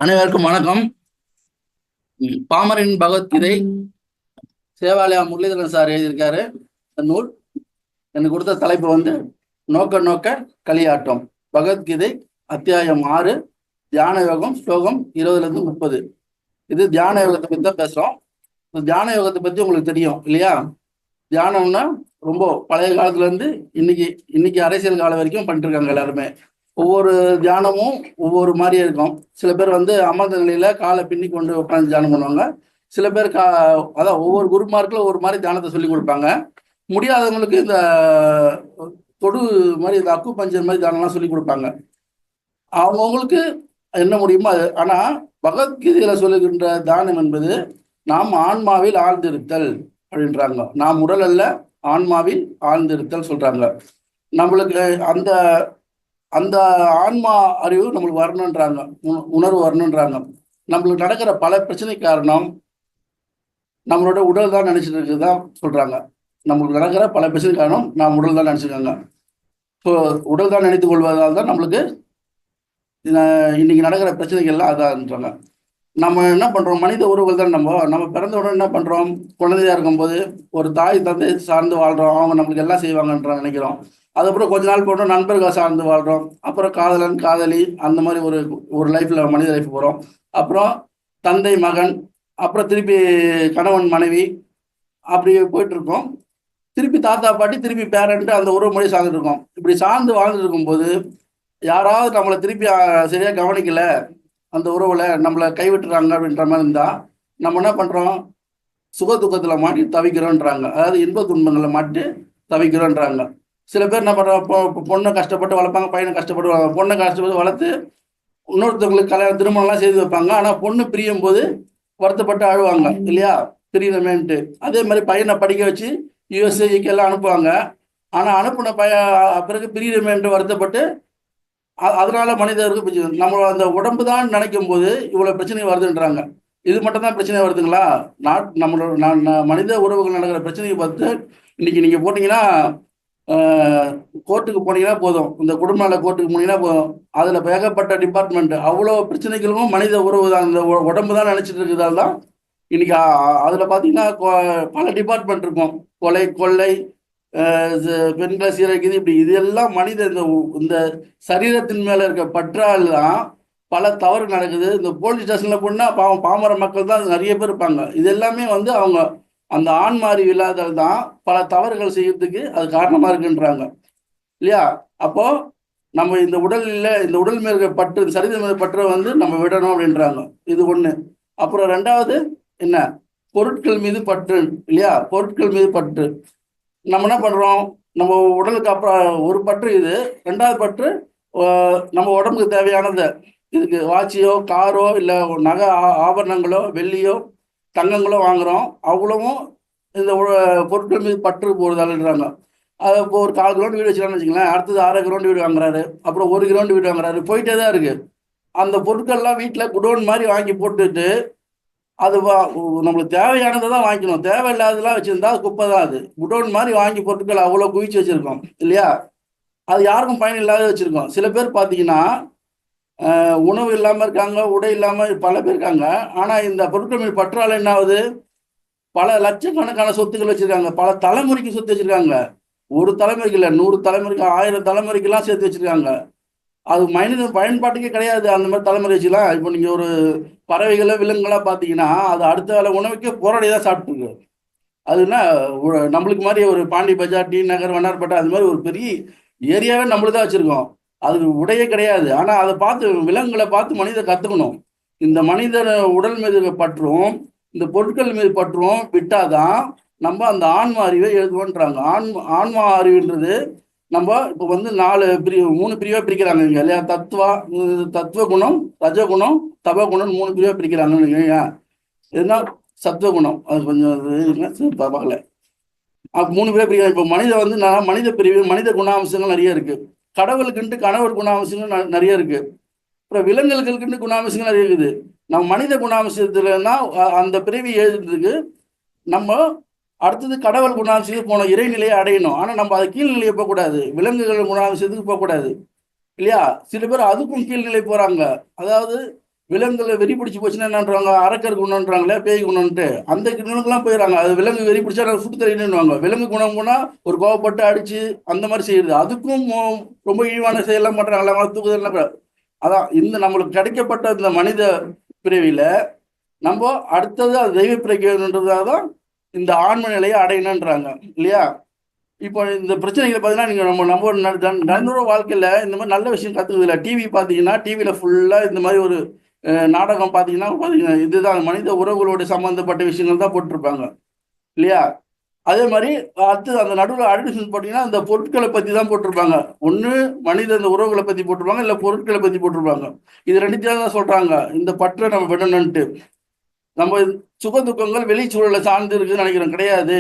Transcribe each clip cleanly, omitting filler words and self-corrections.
அனைவருக்கும் வணக்கம். பாமரின் பகவத்கீதை சேவாலயா முரளிதரன் சார் எழுதியிருக்காரு. இந்த நூல் எனக்கு கொடுத்த தலைப்பு வந்து நோக்க நோக்க களியாட்டம். பகவத்கீதை அத்தியாயம் 6, தியான யோகம், ஸ்லோகம் 20-30. இது தியான யோகத்தை பற்றி தான் பேசுறோம். தியான யோகத்தை பத்தி உங்களுக்கு தெரியும் இல்லையா? தியானம்னா ரொம்ப பழைய காலத்துல இருந்து இன்னைக்கு அரசியல் காலம் வரைக்கும் பண்ணிட்டு இருக்காங்க எல்லாருமே. ஒவ்வொரு தியானமும் ஒவ்வொரு மாதிரியே இருக்கும். சில பேர் வந்து அமர்ந்த நிலையில காலை பின்னி கொண்டு உட்காந்து தியானம் பண்ணுவாங்க. சில பேர் அதான் ஒவ்வொரு குருமார்க்குள்ள ஒரு மாதிரி தியானத்தை சொல்லி கொடுப்பாங்க. முடியாதவங்களுக்கு இந்த தொடு மாதிரி, இந்த அக்கு பஞ்சர் மாதிரி தியானம்லாம் சொல்லி கொடுப்பாங்க. அவங்கவுங்களுக்கு என்ன முடியுமோ அது. ஆனா பகவத்கீதையில சொல்லுகின்ற தியானம் என்பது நாம் ஆன்மாவில் ஆழ்ந்திருத்தல் அப்படின்றாங்க. நாம் உடல் அல்ல, ஆன்மாவில் ஆழ்ந்திருத்தல் சொல்றாங்க. நம்மளுக்கு அந்த அந்த ஆன்மா அறிவு நம்மளுக்கு வரணுன்றாங்க, உணர்வு வரணுன்றாங்க. நம்மளுக்கு நடக்கிற பல பிரச்சனை காரணம் நம்மளோட உடல் தான் நினைச்சிட்டு இருக்குதான் சொல்றாங்க. நம்மளுக்கு நடக்கிற பல பிரச்சனை காரணம் நாம் உடல் தான் நினைச்சிருக்காங்க. ஸோ உடல் தான் நினைத்துக் கொள்வதால் தான் நம்மளுக்கு இன்னைக்கு நடக்கிற பிரச்சனைகள்லாம் அதான்றாங்க. நம்ம என்ன பண்றோம், மனித உறவுகள் தான். நம்ம பிறந்த உடனே என்ன பண்றோம், குழந்தையா இருக்கும்போது ஒரு தாய் தந்தை சார்ந்து வாழ்றோம். அவங்க நம்மளுக்கு எல்லாம் செய்வாங்கன்ற நினைக்கிறோம். அதுக்கப்புறம் கொஞ்ச நாள் போட்டோம், நண்பர்கள் சார்ந்து வாழ்றோம். அப்புறம் காதலன் காதலி, அந்த மாதிரி ஒரு லைஃப்ல மனித லைஃப் போகிறோம். அப்புறம் தந்தை மகன், அப்புறம் திருப்பி கணவன் மனைவி, அப்படி போயிட்டு இருக்கோம். திருப்பி தாத்தா பாட்டி, திருப்பி பேரண்ட், அந்த உறவு மொழி சார்ந்துட்டு இருக்கோம். இப்படி சார்ந்து வாழ்ந்துட்டு இருக்கும்போது யாராவது நம்மளை திருப்பி சரியா கவனிக்கல, அந்த உறவுல நம்மளை கைவிட்டுறாங்க அப்படின்ற மாதிரி இருந்தா நம்ம என்ன பண்றோம், சுக துக்கத்துல மாட்டி தவிக்கிறோன்றாங்க. அதாவது இன்ப துன்பங்களை மாட்டி தவிக்கிறோன்றாங்க. சில பேர் என்ன பண்றோம், பொண்ணை கஷ்டப்பட்டு வளர்ப்பாங்க, பையனை கஷ்டப்பட்டு வளர்ப்பாங்க. பொண்ணை கஷ்டப்பட்டு வளர்த்து இன்னொருத்தவங்களுக்கு கல்யாணம் திருமணம்லாம் செய்து வைப்பாங்க. ஆனா பொண்ணு பிரியும் போது வருத்தப்பட்டு அழுவாங்க இல்லையா, பிரியணுமேன்ட்டு. அதே மாதிரி பையனை படிக்க வச்சு யுஎஸ்ஏக்கு எல்லாம் அனுப்புவாங்க. ஆனா அனுப்புன பிறகு பிரியணுமேன்ட்டு வருத்தப்பட்டு அதனால மனிதருக்கு நம்ம அந்த உடம்பு தான் நினைக்கும் போது இவ்வளவு பிரச்சனை வருதுன்றாங்க. இது மட்டும் தான் பிரச்சனை வருதுங்களா? நம்மளோட மனித உறவுகள் நடக்கிற பிரச்சனையை பார்த்து இன்னைக்கு நீங்க போட்டீங்கன்னா, கோர்ட்டுக்கு போனீங்கன்னா போதும், இந்த குடும்ப நல கோர்ட்டுக்கு போனீங்கன்னா போதும், அதுல ஏகப்பட்ட டிபார்ட்மெண்ட், அவ்வளோ பிரச்சனைகளும் மனித உறவு தான், இந்த உடம்பு தான் நினைச்சிட்டு இருக்கிறதால தான் இன்னைக்கு அதுல பாத்தீங்கன்னா பல டிபார்ட்மெண்ட் இருக்கும். கொலை, கொள்ளை, பெண்களை சீரழிக்குது, இப்படி இது எல்லாம் மனித இந்த சரீரத்தின் மேல இருக்க பற்றால் தான் பல தவறு நடக்குது. இந்த போலீஸ் ஸ்டேஷன்ல போனா பாவம் பாமர மக்கள் தான் நிறைய பேர் இருப்பாங்க. இது எல்லாமே வந்து அவங்க அந்த ஆன்மா அறிவு இல்லாததால் தான் பல தவறுகள் செய்யறதுக்கு அது காரணமா இருக்குன்றாங்க இல்லையா? அப்போ நம்ம இந்த உடல் மேல் இருக்க பற்று, சரீரம் மேல் பற்ற வந்து நம்ம விடணும் அப்படின்றாங்க. இது ஒண்ணு. அப்புறம் ரெண்டாவது என்ன, பொருட்கள் மீது பற்று இல்லையா? பொருட்கள் மீது பற்று. நம்ம என்ன பண்றோம், நம்ம உடலுக்கு அப்புறம் ஒரு பற்று இது. ரெண்டாவது பற்று நம்ம உடம்புக்கு தேவையானது, இதுக்கு வாட்சியோ காரோ இல்லை நகை ஆபரணங்களோ வெள்ளியோ தங்கங்களோ வாங்குறோம். அவ்வளவும் இந்த பொருட்கள் மீது பற்று போடுதாலுன்றாங்க. அது இப்போ ஒரு 4 கிரவுண்ட் வீடு வச்சுக்கலாம்னு வச்சுக்கலாம், அடுத்தது 1/2 கிரவுண்ட் வீடு வாங்குறாரு, அப்புறம் 1 கிரவுண்ட் வீடு வாங்குறாரு, போயிட்டே தான் இருக்கு. அந்த பொருட்கள்லாம் வீட்டில் குடோன் மாதிரி வாங்கி போட்டுட்டு அது நம்மளுக்கு தேவையானதை தான் வாங்கிக்கணும், தேவையில்லாததெல்லாம் வச்சிருந்தா குப்பை தான். அது குடோன் மாதிரி வாங்கி பொருட்கள் அவ்வளோ குவிச்சு வச்சிருக்கோம் இல்லையா? அது யாருக்கும் பயன் இல்லாத வச்சிருக்கோம். சில பேர் பார்த்தீங்கன்னா உணவு இல்லாமல் இருக்காங்க, உடை இல்லாமல் பல பேர் இருக்காங்க. ஆனால் இந்த பொருட்கள் மீது பற்றால என்ன ஆகுது, பல லட்சக்கணக்கான சொத்துக்கள் வச்சிருக்காங்க, பல தலைமுறைக்கு சொத்து வச்சிருக்காங்க. ஒரு தலைமுறைக்கு இல்லை, 100 தலைமுறைக்கு, 1000 தலைமுறைக்கெல்லாம் சேர்த்து வச்சிருக்காங்க. அது மனித பயன்பாட்டுக்கே கிடையாது அந்த மாதிரி தலைமுறை வச்சுக்கலாம். இப்போ நீங்கள் ஒரு பறவைகளை விலங்குகளாக பார்த்தீங்கன்னா அது அடுத்த வேலை உணவுக்கே போராடி தான் சாப்பிட்டுருக்கு. அதுனா நம்மளுக்கு மாதிரி ஒரு பாண்டி பஜார், டி நகர், வண்ணார்பேட்டை, அது மாதிரி ஒரு பெரிய ஏரியாவே நம்மளுதான் வச்சுருக்கோம். அதுக்கு உடையே கிடையாது. ஆனால் அதை பார்த்து, விலங்குகளை பார்த்து மனிதர் கற்றுக்கணும். இந்த மனிதர் உடல் மீது பற்றும் இந்த பொருட்கள் மீது பற்றும் விட்டாதான் நம்ம அந்த ஆன்மா அறிவை எழுதுவோன்றாங்க. ஆன்மா அறிவுன்றது நம்ம இப்போ வந்து 3 பிரிவா பிரிக்கிறாங்க இங்க இல்லையா? தத்துவ குணம், ரஜகுணம், தபகுணம் 3 பிரிவா பிரிக்கிறாங்க. எதுனா சத்துவகுணம், அது கொஞ்சம் பார்க்கல. 3 பிரிவா பிரிக்கிறாங்க. இப்போ மனித பிரிவு, மனித குணாம்சங்கள் நிறைய இருக்கு. கடவுளுக்குன்ட்டு கணவர் குணாம்சங்கள் நிறைய இருக்கு. அப்புறம் விலங்குகளுக்குன்ட்டு குணாம்சங்கள் நிறைய இருக்குது. நம்ம மனித குணாம்சத்துலன்னா அந்த பிரிவி எழுதுறதுக்கு நம்ம அடுத்தது கடவுள் குணாம்சத்துக்கு போன இறைநிலையை அடையணும். ஆனால் நம்ம அது கீழ்நிலையை போகக்கூடாது, விலங்குகள் குணாம்சத்துக்கு போகக்கூடாது இல்லையா? சில பேர் அதுக்கும் கீழ்நிலை போறாங்க. அதாவது விலங்குல வெறி பிடிச்சி போச்சுன்னா என்னன்றாங்க, அரக்கர் குணம்ன்றாங்களே, பேய் குணம்ன்ட்டு அந்த குணம்லாம் போயிடறாங்க. அது விலங்கு வெறி பிடிச்சா சுட்டு தரணுவாங்க. விலங்கு குணம் போனா ஒரு கோவப்பட்டு அடிச்சு அந்த மாதிரி செய்யுது. அதுக்கும் ரொம்ப இழிவான செயலாம் பண்றாங்களா, தூக்குதல். அதான் இந்த நம்மளுக்கு கிடைக்கப்பட்ட இந்த மனித பிறவியில நம்ம அடுத்தது அது தெய்வ பிறவின்றதாக தான் இந்த ஆன்ம நிலையை அடையணுன்றாங்க இல்லையா? இப்போ இந்த பிரச்சனைகளை பார்த்தீங்கன்னா, நீங்கள் நம்ம நடைமுறை வாழ்க்கையில் இந்த மாதிரி நல்ல விஷயம் கற்றுக்குது இல்லை. டிவி பார்த்தீங்கன்னா, டிவியில் ஃபுல்லாக இந்த மாதிரி ஒரு நாடகம் பார்த்தீங்கன்னா இதுதான் மனித உறவுகளோட சம்மந்தப்பட்ட விஷயங்கள் தான் போட்டிருப்பாங்க இல்லையா? அதே மாதிரி அடுத்து அந்த நடுவில் அட்வர்டைஸ்மெண்ட் பார்த்தீங்கன்னா, அந்த பொருட்களை பற்றி தான் போட்டிருப்பாங்க. ஒன்று மனித இந்த உறவுகளை பற்றி போட்டிருப்பாங்க, இல்லை பொருட்களை பற்றி போட்டிருப்பாங்க. இது ரெண்டுத்தையும் தான் சொல்கிறாங்க இந்த பற்றை நம்ம விடணுன்ட்டு. நம்ம சுக துக்கங்கள் வெளிச்சூழலை சார்ந்து இருக்குதுன்னு நினைக்கிறோம், கிடையாது.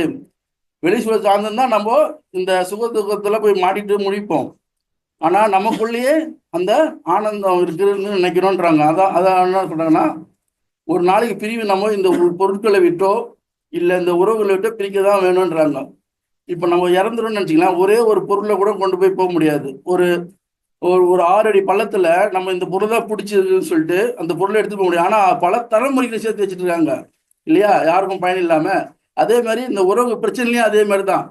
வெளிச்சூழல் சார்ந்துன்னா நம்ம இந்த சுக துக்கத்தில் போய் மாட்டிட்டு முடிப்போம். ஆனால் நமக்குள்ளேயே அந்த ஆனந்தம் இருக்குதுன்னு நினைக்கிறோன்றாங்க. அதான் என்ன சொல்கிறாங்கன்னா, ஒரு நாளைக்கு பிரிவு நம்ம இந்த பொருட்களை விட்டோ இல்லை இந்த உறவுகளை விட்டோ பிரிக்க தான் வேணுன்றாங்க. இப்போ நம்ம இறந்துரும்னு நினச்சிக்கலாம், ஒரே ஒரு பொருளை கூட கொண்டு போய் போக முடியாது. ஒரு ஒரு 6 அடி பள்ளத்தில் நம்ம இந்த பொருளை பிடிச்சிருக்குன்னு சொல்லிட்டு அந்த பொருளை எடுத்துக்க முடியும். ஆனால் பல தலைமுறைகளை சேர்த்து வச்சுட்டு இருக்காங்க இல்லையா, யாருக்கும் பயன் இல்லாமல். அதே மாதிரி இந்த உறவு பிரச்சனைலையும் அதே மாதிரி தான்.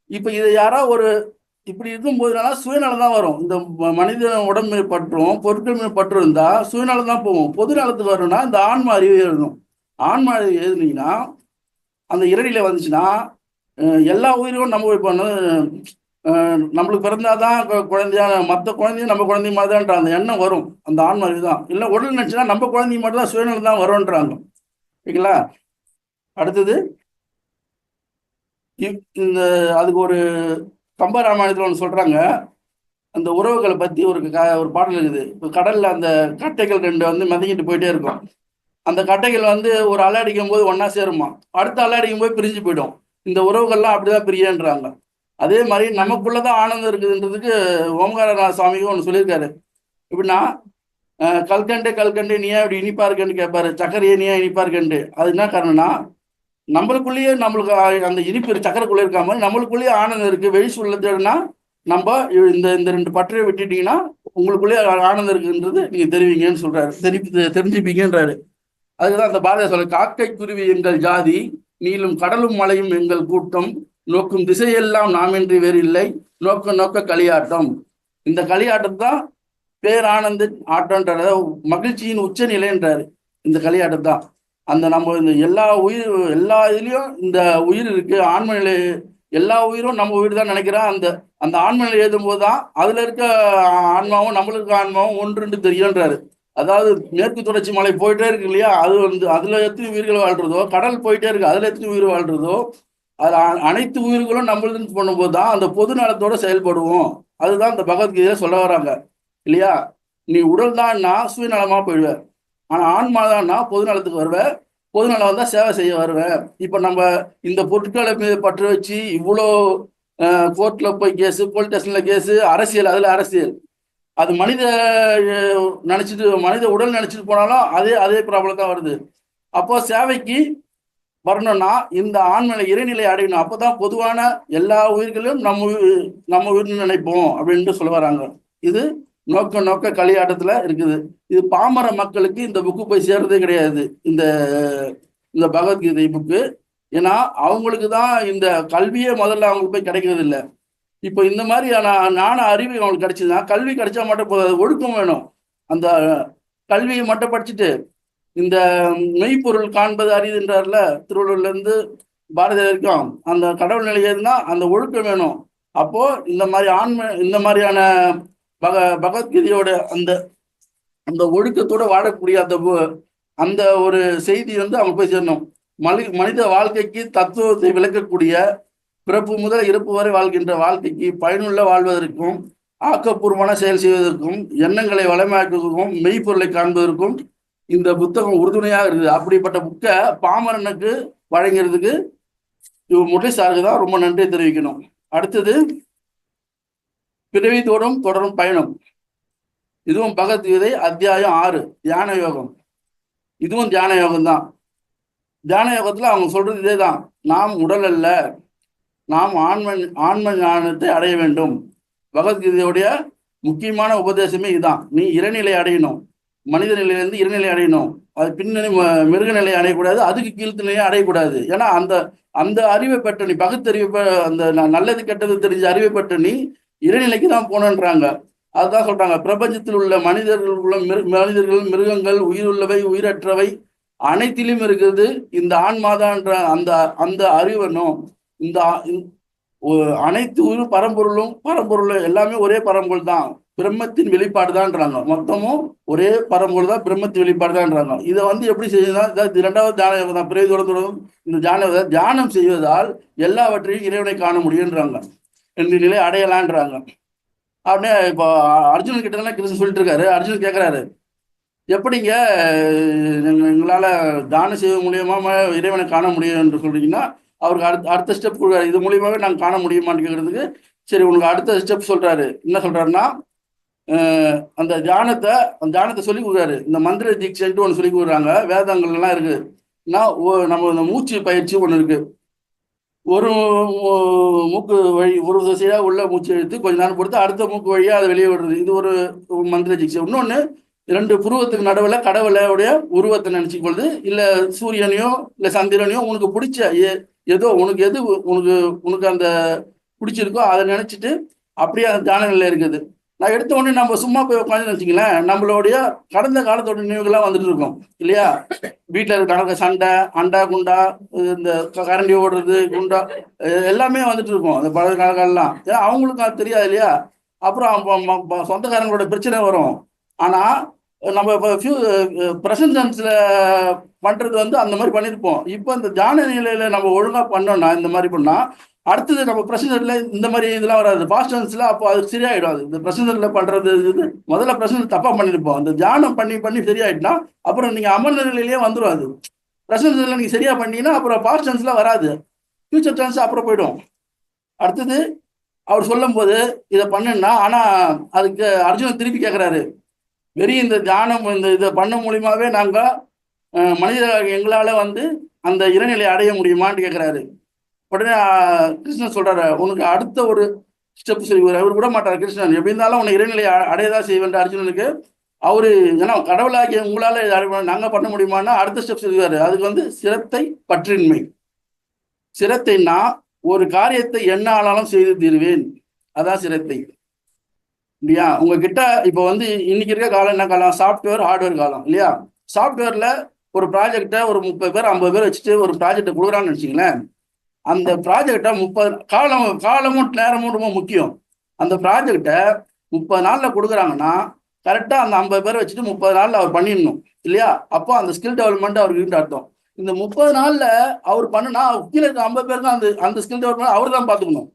இப்போ இதை யாராவது ஒரு இப்படி இருக்கும்போதுனால சுயநலம் தான் வரும். இந்த மனித உடம்பு பற்றும் பொருட்கள் மீது பற்று இருந்தால் சுயநலம் தான் போகும். பொது நலத்துக்கு வரணும்னா இந்த ஆன்ம அறிவு எழுதணும். ஆன்ம அறிவு எழுதுனீங்கன்னா அந்த இரடியில வந்துச்சுன்னா எல்லா உயிரும் நம்ம இப்போ நம்மளுக்கு பிறந்தாதான் குழந்தையா, மற்ற குழந்தையும் நம்ம குழந்தைய மாதிரி தான்ன்ற அந்த எண்ணம் வரும். அந்த ஆன்ம அறிவு தான். இல்லை உடல் நினைச்சுன்னா நம்ம குழந்தைங்க மட்டும் தான் சுயநலம் தான் வரும்ன்றாங்க. ஓகேங்களா? அடுத்தது இந்த அதுக்கு ஒரு கம்பராமாயணத்தில் ஒன்று சொல்கிறாங்க. அந்த உறவுகளை பற்றி ஒரு பாடல் இருக்குது. இப்போ கடலில் அந்த கட்டைகள் 2 வந்து மிதங்கிட்டு போயிட்டே இருக்கும். அந்த கட்டைகள் வந்து ஒரு அலை அடிக்கும் போது ஒன்றா சேருமா, அடுத்த அலை அடிக்கும் போது பிரிஞ்சு போயிடும். இந்த உறவுகள்லாம் அப்படிதான் பிரியன்றாங்க. அதே மாதிரி நமக்குள்ளதான் ஆனந்தம் இருக்குதுன்றதுக்கு ஓம்காரநாத சுவாமிக்கு ஒன்று சொல்லியிருக்காரு. எப்படின்னா, கல்கண்டு கல்கண்டு நீ ஏன் இப்படி இனிப்பா இருக்குன்னு கேட்பாரு, சக்கரையே நீ ஏன் இனிப்பா இருக்குன்ட்டு. அது என்ன காரணம்னா, நம்மளுக்குள்ளேயே நம்மளுக்கு அந்த இனிப்பு சக்கரைக்குள்ளே இருக்காம நம்மளுக்குள்ளேயே ஆனந்தம் இருக்கு. வெளி சொல்லதுன்னா நம்ம இந்த இந்த 2 பற்றையை விட்டுட்டீங்கன்னா உங்களுக்குள்ளேயே ஆனந்தம் இருக்குன்றது நீங்க தெரிவிங்கன்னு சொல்றாரு, தெரிஞ்சுப்பீங்கன்றாரு. அதுக்குதான் அந்த பாரதிய சொல்ல, காக்கை குருவி எங்கள் ஜாதி, நீளும் கடலும் மலையும் எங்கள் கூட்டம், நோக்கும் திசையெல்லாம் நாமின்றி வேறு இல்லை, நோக்க நோக்க களியாட்டம். இந்த களியாட்டம் தான் பேரானந்த ஆட்டம்ன்ற மகிழ்ச்சியின் உச்ச நிலைன்றாரு. இந்த களியாட்டம் தான் அந்த நம்ம இந்த எல்லா இதுலயும் இந்த உயிர் இருக்கு, ஆன்ம நிலை. எல்லா உயிரும் நம்ம உயிர் தான் நினைக்கிறோம். அந்த அந்த ஆன்ம நிலை எழுதும் போதுதான் அதுல இருக்க ஆன்மாவும் நம்மளுக்கு ஆன்மாவும் ஒன்று தெரியுன்றாரு. அதாவது மேற்கு தொடர்ச்சி மலை போயிட்டே இருக்கு இல்லையா, அது வந்து அதுல எத்தனை உயிர்கள் வாழ்றதோ, கடல் போயிட்டே இருக்கு அதுல எத்தனை உயிர் வாழ்றதோ, அது அனைத்து உயிர்களும் நம்மளுக்கு பண்ணும்போது தான் அந்த பொது நலத்தோட செயல்படுவோம். அதுதான் இந்த பகவத்கீதையில சொல்ல வராங்க இல்லையா. நீ உடல் தான்னா சுயநலமா போயிடுவேன், ஆனா ஆன்மா தான்னா பொது நலத்துக்கு வருவேன், பொது நலம் வந்தா சேவை செய்ய வருவேன். இப்ப நம்ம இந்த பொருட்களை மீது பற்று வச்சு இவ்வளோ கோர்ட்ல போய் கேஸு, போலீஸ் ஸ்டேஷன்ல கேஸு, அரசியல், அதுல அரசியல். அது மனித நினைச்சிட்டு மனித உடல் நினைச்சிட்டு போனாலும் அதே ப்ராப்ளம் தான் வருது. அப்போ சேவைக்கு வரணும்னா இந்த ஆண்மலை இறைநிலை அடையணும். அப்போதான் பொதுவான எல்லா உயிர்களும் நம்ம உயிர்னு நினைப்போம் அப்படின்ட்டு சொல்ல வராங்க. இது நோக்க களியாட்டத்துல இருக்குது. இது பாமர மக்களுக்கு இந்த புக்கு போய் சேர்றதே கிடையாது, இந்த இந்த பகவத்கீதை புக்கு. ஏன்னா அவங்களுக்கு தான் இந்த கல்வியே முதல்ல அவங்களுக்கு போய் கிடைக்கிறது இல்லை. இப்போ இந்த மாதிரியான ஞான அறிவு அவங்களுக்கு கிடைச்சதுன்னா, கல்வி கிடைச்சா மட்டும் போதாது, ஒழுக்கம் வேணும். அந்த கல்வியை மட்டும் படிச்சுட்டு இந்த மெய்ப்பொருள் காண்பது அறியுதுன்றார்ல, திருவள்ளுவர்ல இருந்து பாரதியார் வரைக்கும் அந்த கடவுள் நிலை ஏதுன்னா அந்த ஒழுக்கம் வேணும். அப்போ இந்த மாதிரியான பகவத்கீதையோட அந்த அந்த ஒழுக்கத்தோட வாழக்கூடிய அந்த ஒரு செய்தி வந்து அவங்க போய் சேரணும். மனித வாழ்க்கைக்கு தத்துவத்தை விளக்கக்கூடிய, பிறப்பு முதல் இறப்பு வரை வாழ்கின்ற வாழ்க்கைக்கு பயனுள்ள வாழ்வதற்கும், ஆக்கப்பூர்வமான செயல் செய்வதற்கும், எண்ணங்களை வளமாக்குவதற்கும், மெய்ப்பொருளை காண்பதற்கும் இந்த புத்தகம் உறுதுணையாக இருக்குது. அப்படிப்பட்ட புக்கை பாமரனுக்கு வழங்கிறதுக்கு முரளி சாருக்கு தான் ரொம்ப நன்றி தெரிவிக்கணும். அடுத்தது பிறவி தோறும் தொடரும் பயணம். இதுவும் பகவத்கீதை அத்தியாயம் 6 தியான யோகம். இதுவும் தியான யோகம் தான். தியான யோகத்துல அவங்க சொல்றது இதே தான். நாம் உடல் அல்ல, நாம் ஆன்ம ஞானத்தை அடைய வேண்டும். பகவத்கீதையுடைய முக்கியமான உபதேசமே இதுதான். நீ இறைநிலை அடையணும். மனித நிலையிலேருந்து இறைநிலை அடையணும். அது பின்னணி மிருக நிலையை அடையக்கூடாது, அதுக்கு கீழ்நிலையை அடையக்கூடாது. ஏன்னா அந்த அந்த அறிவை பெற்ற நீ பகுத்தறிவை அந்த நல்லது கெட்டது தெரிஞ்ச அறிவை பெற்ற நீ இறைநிலைக்கு தான் போனன்றாங்க. அதுதான் சொல்றாங்க, பிரபஞ்சத்தில் உள்ள மனிதர்கள், மிருகங்கள், உயிருள்ளவை, உயிரற்றவை அனைத்திலும் இருக்குது இந்த ஆன்மாதான்ற அந்த அந்த அறிவனும் இந்த அனைத்து உயிர் பரம்பொருளும் எல்லாமே ஒரே பரம்பொருள் தான், பிரம்மத்தின் வெளிப்பாடு தான்றாங்க. மொத்தமும் ஒரே பரம்பொருள் தான், பிரம்மத்தின் வெளிப்பாடு தான்றாங்க. இதை வந்து எப்படி செய்யுதுன்னா, இரண்டாவது தியானம் தான், பிறகு தொடர்ந்து இந்த தியானம் செய்வதால் எல்லாவற்றையும் இறைவனை காண முடியுன்றாங்க, என்ற நிலை அடையலான்றாங்க. அப்படியே இப்போ அர்ஜுனன் கிட்ட கிருஷ்ணன் சொல்லிட்டு இருக்காரு. அர்ஜுனன் கேட்கிறாரு, எப்படிங்க எங்களால் தானம் செய்வது மூலியமா இறைவனை காண முடியும் என்று சொல்றீங்கன்னா, அவருக்கு அடுத்த ஸ்டெப் கொடுக்குறாரு. இது மூலியமாவே நாங்கள் காண முடியுமான்னு கேட்கறதுக்கு, சரி உனக்கு அடுத்த ஸ்டெப் சொல்றாரு. என்ன சொல்றாருன்னா, அந்த தியானத்தை சொல்லி கொடுக்குறாரு. இந்த மந்திர தீட்சைன்ட்டு ஒன்று சொல்லி கொடுக்குறாங்க, வேதங்கள்லாம் இருக்கு. நம்ம இந்த மூச்சு பயிற்சி ஒன்று இருக்கு. ஒரு மூக்கு வழி ஒரு திசையாக உள்ள மூச்சு எடுத்து கொஞ்ச நேரம் பொறுத்து அடுத்த மூக்கு வழியாக அதை வெளியே விடுறது, இது ஒரு மந்திர தீட்சை. இன்னொன்று, 2 புருவத்துக்கு நடுவில் கடவுளுடைய உருவத்தை நினைச்சுக் கொள்வது, இல்லை சூரியனையோ இல்லை சந்திரனையோ உனக்கு பிடிச்ச ஏதோ உனக்கு எது உனக்கு அந்த பிடிச்சிருக்கோ அதை நினைச்சிட்டு அப்படியே அந்த தியான நிலை இருக்குது. நான் எடுத்த உடனே நம்ம சும்மா போய் உட்காந்து நினச்சிங்களேன், நம்மளுடைய கடந்த காலத்தோட நினைவுகள்லாம் வந்துட்டு இருக்கோம் இல்லையா? வீட்டில் இருக்க சண்டை, அண்டா குண்டா, இந்த கரண்டி ஓடுறது, குண்டா எல்லாமே வந்துட்டு இருக்கோம் அந்த பழைய காலங்கள்லாம். ஏன்னா அவங்களுக்கு அது தெரியாது இல்லையா? அப்புறம் சொந்தக்காரங்களோட பிரச்சனை வரும். ஆனால் நம்ம இப்போ ப்ரெசன்டென்ஸில் பண்ணுறது வந்து அந்த மாதிரி பண்ணியிருப்போம். இப்போ இந்த தியான நிலையில் நம்ம ஒழுங்காக பண்ணோம்னா, இந்த மாதிரி பண்ணால் அடுத்தது நம்ம பிரசன்டென்ஸில் இந்த மாதிரி இதெல்லாம் வராது. பாஸ்ட் டென்ஸில் அப்போ அது சரியாயிடும். அது இந்த பிரசன்டென்ஸில் பண்ணுறது இது முதல்ல பிரசன்டென்ஸ் தப்பாக பண்ணியிருப்போம். அந்த தியானம் பண்ணி சரியாயிட்டுனா அப்புறம் நீங்கள் அமர்ந்த நிலையிலேயே வந்துடும். அது பிரசன்டென்ஸில் நீங்கள் சரியாக பண்ணீங்கன்னா அப்புறம் பாஸ்ட் டென்ஸில் வராது, ஃபியூச்சர் டென்ஸ் அப்புறம் போயிடும். அடுத்தது அவர் சொல்லும் போது இதை பண்ணுன்னா, ஆனால் அதுக்கு அர்ஜுனன் திருப்பி கேட்குறாரு, வெறும் இந்த தியானம் இதை பண்ண மூலியமாகவே நாங்கள் மனிதர்கள் எங்களால் வந்து அந்த இறைநிலை அடைய முடியுமான்னு கேட்குறாரு. உடனே கிருஷ்ணன் சொல்றாரு, உனக்கு அடுத்த ஒரு ஸ்டெப் செய்வார். அவர் விட மாட்டார் கிருஷ்ணன், எப்படி இருந்தாலும் உன்னை இறைநிலை அடையதான் செய்வேன் அர்ஜுனனுக்கு. அவரு ஏன்னா கடவுளாகிய உங்களால் நாங்கள் பண்ண முடியுமான்னா அடுத்த ஸ்டெப் செய்வார். அதுக்கு வந்து சிரத்தை பற்றின்மை. சிரத்தைன்னா ஒரு காரியத்தை என்ன ஆனாலும் செய்து தீர்வேன், அதான் சிரத்தை இல்லையா? உங்ககிட்ட இப்போ வந்து இன்னைக்கு இருக்க காலம் என்ன காலம்? சாஃப்ட்வேர் ஹார்ட்வேர் காலம் இல்லையா? சாஃப்ட்வேர்ல ஒரு ப்ராஜெக்டை ஒரு 30 பேர் 50 பேர் வச்சுட்டு ஒரு ப்ராஜெக்டை கொடுக்குறான்னு வச்சுங்களேன். அந்த ப்ராஜெக்டை 30 காலமும் நேரமும் ரொம்ப முக்கியம். அந்த ப்ராஜெக்டை 30 நாளில் கொடுக்குறாங்கன்னா கரெக்டாக அந்த 50 பேரை வச்சுட்டு 30 நாளில் அவர் பண்ணிடணும் இல்லையா? அப்போ அந்த ஸ்கில் டெவலப்மெண்ட் அவருக்கு அர்த்தம். இந்த 30 நாளில் அவர் பண்ணுனா கீழே இருக்க 50 பேருக்கு அந்த ஸ்கில் டெவலப்மெண்ட் அவர் தான் பார்த்துக்கணும்.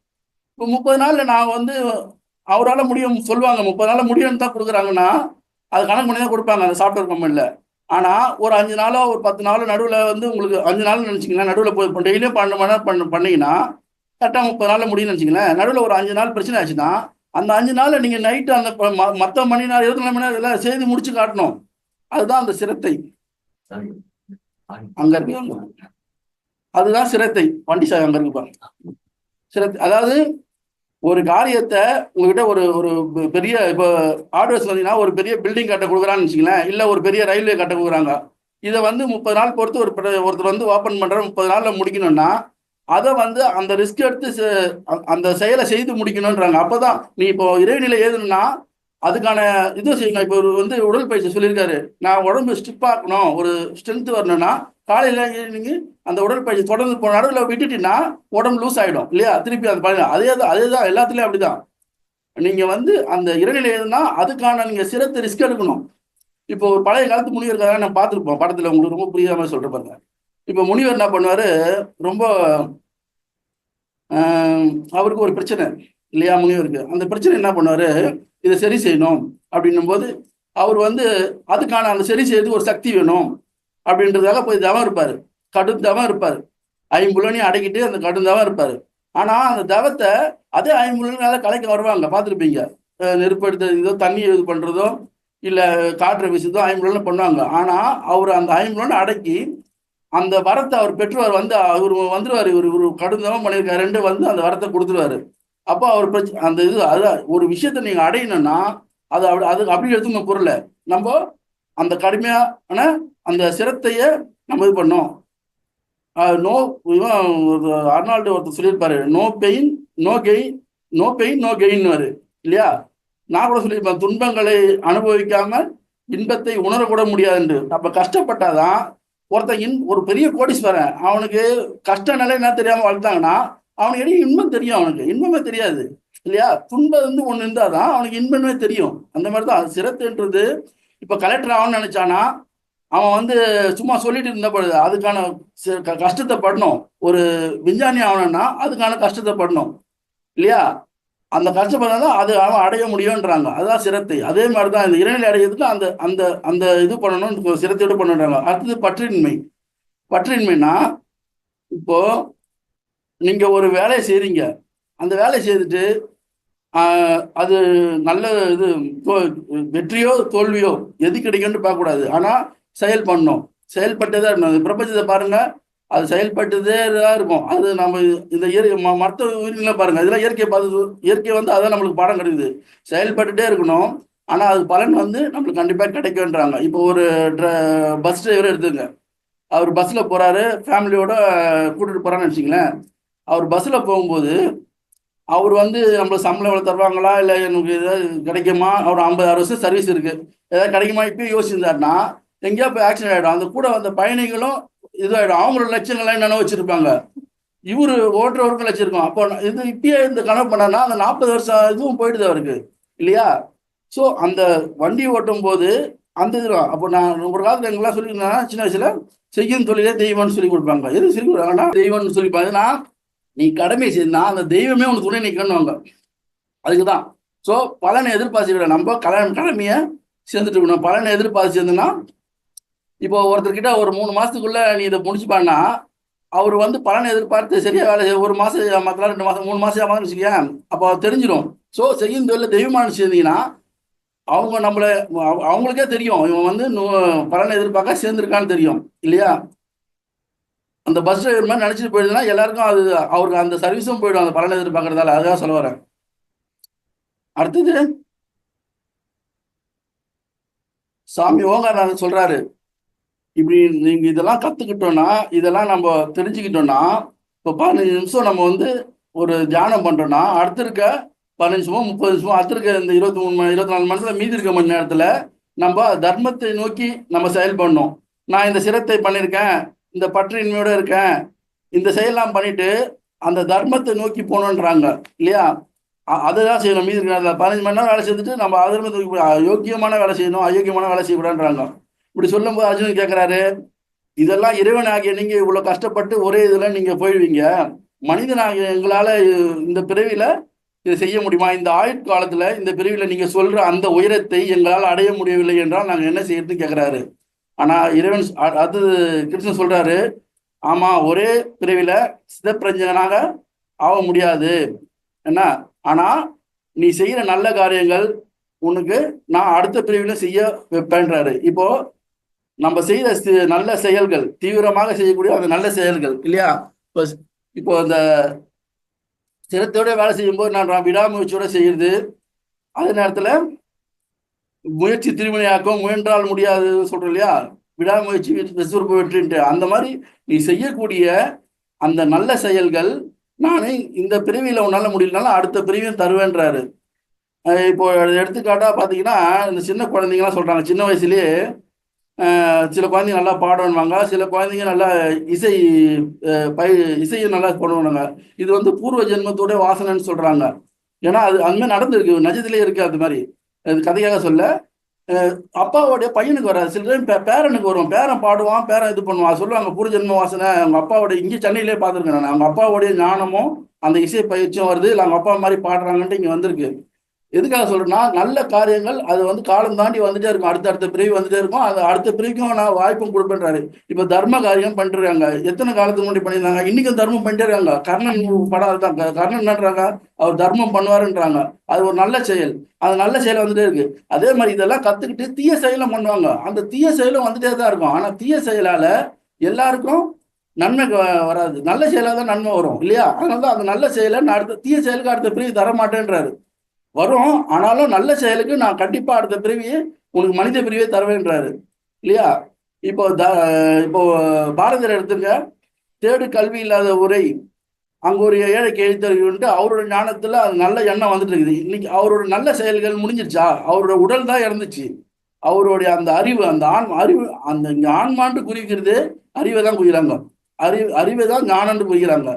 இப்போ 30 நாளில் நான் வந்து அவரால் முடியும் சொல்லுவாங்க, 30 நாளில் முடியும்னு தான் கொடுக்குறாங்கன்னா அது கணக்கு பண்ணி தான் கொடுப்பாங்க அந்த சாஃப்ட்வேர் கம்பெனியில். ஆனால் ஒரு 5 நாளோ ஒரு 10 நாளோ நடுவில் வந்து உங்களுக்கு 5 நாள் நினச்சிங்கன்னா நடுவில் போய் டெய்லியும் 12 மணி நேரம் பண்ணீங்கன்னா கரெக்டாக 30 நாளில் முடியும்னு நினச்சிங்களேன். நடுவில் ஒரு 5 நாள் பிரச்சனை ஆச்சுன்னா அந்த 5 நாளில் நீங்கள் நைட்டு அந்த மற்ற மணி நேரம் 24 மணி நேரம் இதெல்லாம் செய்து முடிச்சு காட்டணும். அதுதான் அந்த சிரத்தை அங்கே இருக்கு. அதுதான் சிரத்தை. வண்டி சாய் அங்கே இருக்குப்பாங்க சிரத்தை. அதாவது ஒரு காரியத்தை உங்ககிட்ட ஒரு பெரிய இப்போ ஆர்டர்ஸ் வந்தீங்கன்னா ஒரு பெரிய பில்டிங் கட்ட கொடுக்குறான்னு வச்சுங்களேன், இல்லை ஒரு பெரிய ரயில்வே கட்ட கொடுக்குறாங்க. இதை வந்து 30 நாள் பொறுத்து ஒருத்தர் வந்து ஓப்பன் பண்ணுற 30 நாளில் முடிக்கணும்னா அதை வந்து அந்த ரிஸ்க் எடுத்து அந்த செயலை செய்து முடிக்கணுன்றாங்க. அப்போதான் நீ இப்போ இறைநிலை ஏதுன்னா அதுக்கான இது செய்யுங்க. இப்போ வந்து உடற்பயிற்சி சொல்லியிருக்காரு, நான் உடம்பு ஸ்டிப்பாக்கணும், ஒரு ஸ்ட்ரென்த் வரணும்னா காலையில் நீங்கள் அந்த உடற்பயிற்சி தொடர்ந்து போன நடுவில் விட்டுட்டீங்கன்னா உடம்பு லூஸ் ஆகிடும் இல்லையா? திருப்பி அந்த பழைய அதே தான் எல்லாத்துலேயும் அப்படிதான். நீங்கள் வந்து அந்த இறைநிலை எதுனா அதுக்கான நீங்கள் சிரத்தை ரிஸ்க் எடுக்கணும். இப்போ ஒரு பழைய காலத்து முனிவருக்காக நான் பார்த்துருப்போம் படத்தில், உங்களுக்கு ரொம்ப புரியாத மாதிரி சொல்கிற பாருங்க. இப்போ முனிவர் என்ன பண்ணுவார், ரொம்ப அவருக்கு ஒரு பிரச்சனை இல்லையா முனிவருக்கு. அந்த பிரச்சனை என்ன பண்ணுவார், இதை சரி செய்யணும் அப்படின்னும் போது அவர் வந்து அதுக்கான அந்த சரி செய்யறதுக்கு ஒரு சக்தி வேணும் அப்படின்றதுக்காக போய் தவம் இருப்பார், கடும் தவம் இருப்பார். 5 புலனையும் அடக்கிட்டு அந்த கடும் தவம் இருப்பார். ஆனால் அந்த தவத்தை அதே 5 புலனால கலைக்க வருவாங்க, பார்த்துருப்பீங்க. நெருப்பு எடுத்து இதோ தண்ணி இது பண்ணுறதோ இல்லை காற்றை வீசுதோ 5 புலனை பண்ணுவாங்க. ஆனால் அவர் அந்த 5 புலனை அடக்கி அந்த வரத்தை அவர் பெற்றவர் வந்து அவர் வந்துடுவார். இவர் கடும் தவம் பண்ணியிருக்காருன்ட்டு வந்து அந்த வரத்தை கொடுத்துருவாரு. அப்போ அவர் அந்த இது அதான் ஒரு விஷயத்தை நீங்கள் அடையணும்னா அது அப்படி எடுத்துங்க பொருளை. நம்ம அந்த கடுமையான அந்த சிரத்தைய நம்ம இது பண்ணோம். நோ அர்னால்டு ஒருத்தர் சொல்லியிருப்பாரு, no pain no gain, no pain no gain இல்லையா? நான் கூட சொல்லியிருப்பேன், துன்பங்களை அனுபவிக்காம இன்பத்தை உணரக்கூட முடியாது என்று. அப்ப கஷ்டப்பட்டாதான் ஒருத்தன் ஒரு பெரிய கோடீஸ்வரன், அவனுக்கு கஷ்ட நிலை என்ன தெரியாம வளர்த்தாங்கன்னா அவனுக்கு இடையே இன்பம் தெரியும். அவனுக்கு இன்பமே தெரியாது இல்லையா? துன்பம் ஒண்ணு இருந்தாதான் அவனுக்கு இன்பமே தெரியும். அந்த மாதிரிதான் சிரத்துன்றது. இப்ப கலெக்டர் ஆகணும்னு நினைச்சானா அவன் சும்மா சொல்லிட்டு இருந்த பொழுது அதுக்கான கஷ்டத்தை படணும். ஒரு விஞ்ஞானி ஆகணும்னா அதுக்கான கஷ்டத்தை படணும் இல்லையா? அந்த கஷ்டப்படாதான் அது அவன் அடைய முடியும்ன்றாங்க. அதுதான் சிரத்தை. அதே மாதிரிதான் இந்த இறைநிலை அடையிறதுக்கு அந்த அந்த அந்த இது பண்ணணும், சிரத்தையோடு பண்ணுறாங்க. அடுத்தது பற்றின்மை. பற்றின்மைனா இப்போ நீங்க ஒரு வேலையை செய்றீங்க, அந்த வேலையை செய்துட்டு அது நல்ல இது வெற்றியோ தோல்வியோ எது கிடைக்கும்னு பார்க்கக்கூடாது. ஆனா செயல் பண்ணணும், செயல்பட்டுதான் இருக்கணும். பிரபஞ்சத்தை பாருங்க, அது செயல்பட்டுதே தான் இருக்கும். அது நம்ம இந்த மற்ற உயிரினங்களை பாருங்க, இதெல்லாம் இயற்கை பார்த்து இயற்கை அதான் நம்மளுக்கு பாடம் கிடைக்குது. செயல்பட்டுட்டே இருக்கணும், ஆனா அது பலன் நம்மளுக்கு கண்டிப்பா கிடைக்கும்ன்றாங்க. இப்போ ஒரு பஸ் டிரைவர் எடுத்துங்க, அவர் பஸ்ல போறாரு, ஃபேமிலியோட கூட்டிட்டு போறான்னு வச்சுங்களேன். அவர் பஸ்ல போகும்போது அவர் நம்மளுக்கு சம்பளம் எவ்வளோ தருவாங்களா, இல்லை எனக்கு ஏதாவது கிடைக்குமா, அவர் 50-60 வருஷம் சர்வீஸ் இருக்கு, ஏதாவது கிடைக்குமா இப்பயும் யோசிச்சிருந்தாருன்னா எங்கேயா போய் ஆக்சிடென்ட் ஆகிடும். அந்த கூட வந்த பயணிகளும் இதாகிடும். அவங்களோட லட்சங்கள்லாம் என்னென்ன வச்சிருப்பாங்க, இவரு ஓட்டுறவருக்கும் லட்சம் இருக்கும். அப்போ இது இப்பயே இந்த கனவு பண்ணார்னா அந்த 40 வருஷம் இதுவும் போயிடுது அவருக்கு இல்லையா? ஸோ அந்த வண்டி ஓட்டும் போது அந்த இது. அப்போ நான் ஒரு காலத்தில் எங்கெல்லாம் சொல்லியிருந்தேன்னா, சின்ன வயசுல செய்யும் தொழிலே தெய்வம்னு சொல்லி கொடுப்பாங்க. எது சொல்லி கொடுப்பாங்கன்னா தெய்வம்னு சொல்லிப்பாங்கன்னா, நீ கடமை செய்யணும்னா அந்த தெய்வமே உனக்கு துணை நிற்கணுவாங்க. அதுக்குதான். ஸோ பலனை எதிர்பார்த்து நம்ம கடமையை சேர்ந்துட்டு இருக்கணும். பலனை எதிர்பார்த்து சேர்ந்துன்னா, இப்போ ஒருத்தர்கிட்ட ஒரு 3 மாசத்துக்குள்ள நீ இதை முடிச்சுப்பான்னா அவர் பலனை எதிர்பார்த்து சரியா வேலை செய்ய 1 மாசம் ஏமாத்தலாம், 2 மாசம் 3 மாசம் ஏமாத்தலாம் வச்சுக்கேன். அப்போ தெரிஞ்சிடும். ஸோ செய்யும் தொழில தெய்வமான சேர்ந்தீங்கன்னா அவங்க நம்மளை அவங்களுக்கே தெரியும், இவன் பலனை எதிர்பார்க்க சேர்ந்திருக்கான்னு தெரியும் இல்லையா? அந்த பஸ் டிரைவர் மாதிரி நினைச்சிட்டு போயிடுதுன்னா எல்லாருக்கும் அது அவருக்கு அந்த சர்வீஸும் போயிடும், அந்த பலனை எதிர்பார்க்கறதால. அதுதான் சொல்ல வரேன். அடுத்தது சாமி ஓங்காரநாதன் சொல்றாரு, இப்படி நீங்க இதெல்லாம் கத்துக்கிட்டோம்னா, இதெல்லாம் நம்ம தெரிஞ்சுக்கிட்டோம்னா, இப்போ 15 நிமிஷம் நம்ம ஒரு தியானம் பண்றோம்னா அடுத்த இருக்க 15 நிமிஷமோ 30 நிமிஷமோ அடுத்த இருக்க இந்த 24 மணி நேரத்துல மீதி இருக்க மணி நேரத்துல நம்ம தர்மத்தை நோக்கி நம்ம செயல்படணும். நான் இந்த சிரத்தை பண்ணியிருக்கேன், இந்த பற்றின்மையோட இருக்கேன், இந்த செயலாம் பண்ணிட்டு அந்த தர்மத்தை நோக்கி போகணுன்றாங்க இல்லையா? அதுதான் செய்யணும். மீதி இருக்கிற 15 மணி நேரம் வேலை செய்துட்டு நம்ம அதர்மத்துக்கு யோக்கியமான வேலை செய்யணும், அயோக்கியமான வேலை செய்யக்கூடாதுன்றாங்க. இப்படி சொல்லும் போது அர்ஜுனன் கேட்கிறாரு, இதெல்லாம் இறைவன் ஆகிய நீங்க இவ்வளவு கஷ்டப்பட்டு ஒரே இதுல நீங்க போயிடுவீங்க, மனிதனாகிய எங்களால இந்த பிறவியில இதை செய்ய முடியுமா? இந்த ஆயுட்காலத்துல இந்த பிறவியில நீங்க சொல்ற அந்த உயரத்தை எங்களால் அடைய முடியவில்லை என்றால் நாங்க என்ன செய்யறதுன்னு கேட்கிறாரு. ஆனா இறைவன் அது கிருஷ்ணன் சொல்றாரு, ஆமா ஒரே பிறவில சிதப்பிரஞ்சனாக ஆக முடியாது என்ன, ஆனா நீ செய்யற நல்ல காரியங்கள் உனக்கு நான் அடுத்த பிரிவில செய்ய வைப்பேன்றாரு. இப்போ நம்ம செய்த நல்ல செயல்கள், தீவிரமாக செய்யக்கூடிய அந்த நல்ல செயல்கள் இல்லையா? இப்போ அந்த சிரத்தோட வேலை செய்யும் போது நான் விடாமுயற்சியோட செய்யறது, அதே நேரத்துல முயற்சி திருமணியாக்கும், முயன்றால் முடியாது சொல்றோம் இல்லையா? விடாமுயற்சி விஸ்வரூப வெற்றின்ட்டு. அந்த மாதிரி நீ செய்யக்கூடிய அந்த நல்ல செயல்கள் நானே இந்த பிரிவில உன்னால முடியலனாலும் அடுத்த பிரிவையும் தருவேன்றாரு. இப்போ எடுத்துக்காட்டா பாத்தீங்கன்னா, இந்த சின்ன குழந்தைங்கலாம் சொல்றாங்க, சின்ன வயசுலயே சில குழந்தைங்க நல்லா பாடுவாங்க, சில குழந்தைங்க நல்லா இசையை நல்லா பண்ணுவாங்க. இது பூர்வ ஜென்மத்தோட வாசனைன்னு சொல்றாங்க. ஏன்னா அது அந்த மாதிரி நடந்திருக்கு, நிஜத்திலே இருக்கு. அது மாதிரி அது கதையாக சொல்ல, அப்பாவோடைய பையனுக்கு வராது, சில டைம் பேரனுக்கு வரும், பேரன் பாடுவான், பேரன் இது பண்ணுவான், சொல்லுவாங்க பூர்வ ஜென்ம வாசனை. அவங்க அப்பாவோட இங்கே சென்னையிலே பார்த்துருக்கேன் நான், அவங்க அப்பாவோடைய ஞானமும் அந்த இசை பயிற்சியும் வருது, இல்லை அவங்க அப்பா மாதிரி பாடுறாங்கன்ட்டு இங்கே வந்திருக்கு. எதுக்காக சொல்றேன்னா, நல்ல காரியங்கள் அது காலம் தாண்டி வந்துட்டே இருக்கும், அடுத்த பிரிவு வந்துட்டே இருக்கும். அது அடுத்த பிரிவுக்கும் நான் வாய்ப்பும் கொடுப்பேன்றாரு. இப்ப தர்ம காரியம் பண்ணிருக்காங்க, எத்தனை காலத்துக்கு முன்னாடி பண்ணியிருந்தாங்க, இன்னைக்கும் தர்மம் பண்ணிட்டே இருக்காங்க. கர்ணன் படம் தான், கர்ணன் என்னன்றாங்க, அவர் தர்மம் பண்ணுவாருன்றாங்க. அது ஒரு நல்ல செயல், அது நல்ல செயல் வந்துட்டே இருக்கு. அதே மாதிரி இதெல்லாம் கத்துக்கிட்டு தீய செயலும் பண்ணுவாங்க, அந்த தீய செயலும் வந்துட்டே தான் இருக்கும். ஆனா தீய செயலால எல்லாருக்கும் நன்மை வராது, நல்ல செயலால தான் நன்மை வரும் இல்லையா? அதனாலதான் அந்த நல்ல செயலை நான் அடுத்த தீய செயலுக்கு அடுத்த பிரிவு தர மாட்டேன்றாரு. வரும், ஆனாலும் நல்ல செயலுக்கு நான் கண்டிப்பா அடுத்த பிறவியை உனக்கு மனித பிரிவே தருவேன்றாரு இல்லையா? இப்போ இப்போ பாரதியார் எடுத்துங்க, தேடு கல்வி இல்லாத உரை அங்க ஒரு ஏழைக்கு எழுத்தறிவுன்ட்டு அவரோட ஞானத்துல அது நல்ல எண்ணம் வந்துட்டு இருக்குது. இன்னைக்கு அவரோட நல்ல செயல்கள் முடிஞ்சிருச்சா? அவரோட உடல் தான் இறந்துச்சு. அவருடைய அந்த அறிவு, அந்த அறிவு, அந்த இங்க ஆன்மான்ட்டு குறிக்கிறது அறிவை தான் குறிக்கிறாங்க. அறிவை தான் ஞானம்னு குறிக்கிறாங்க.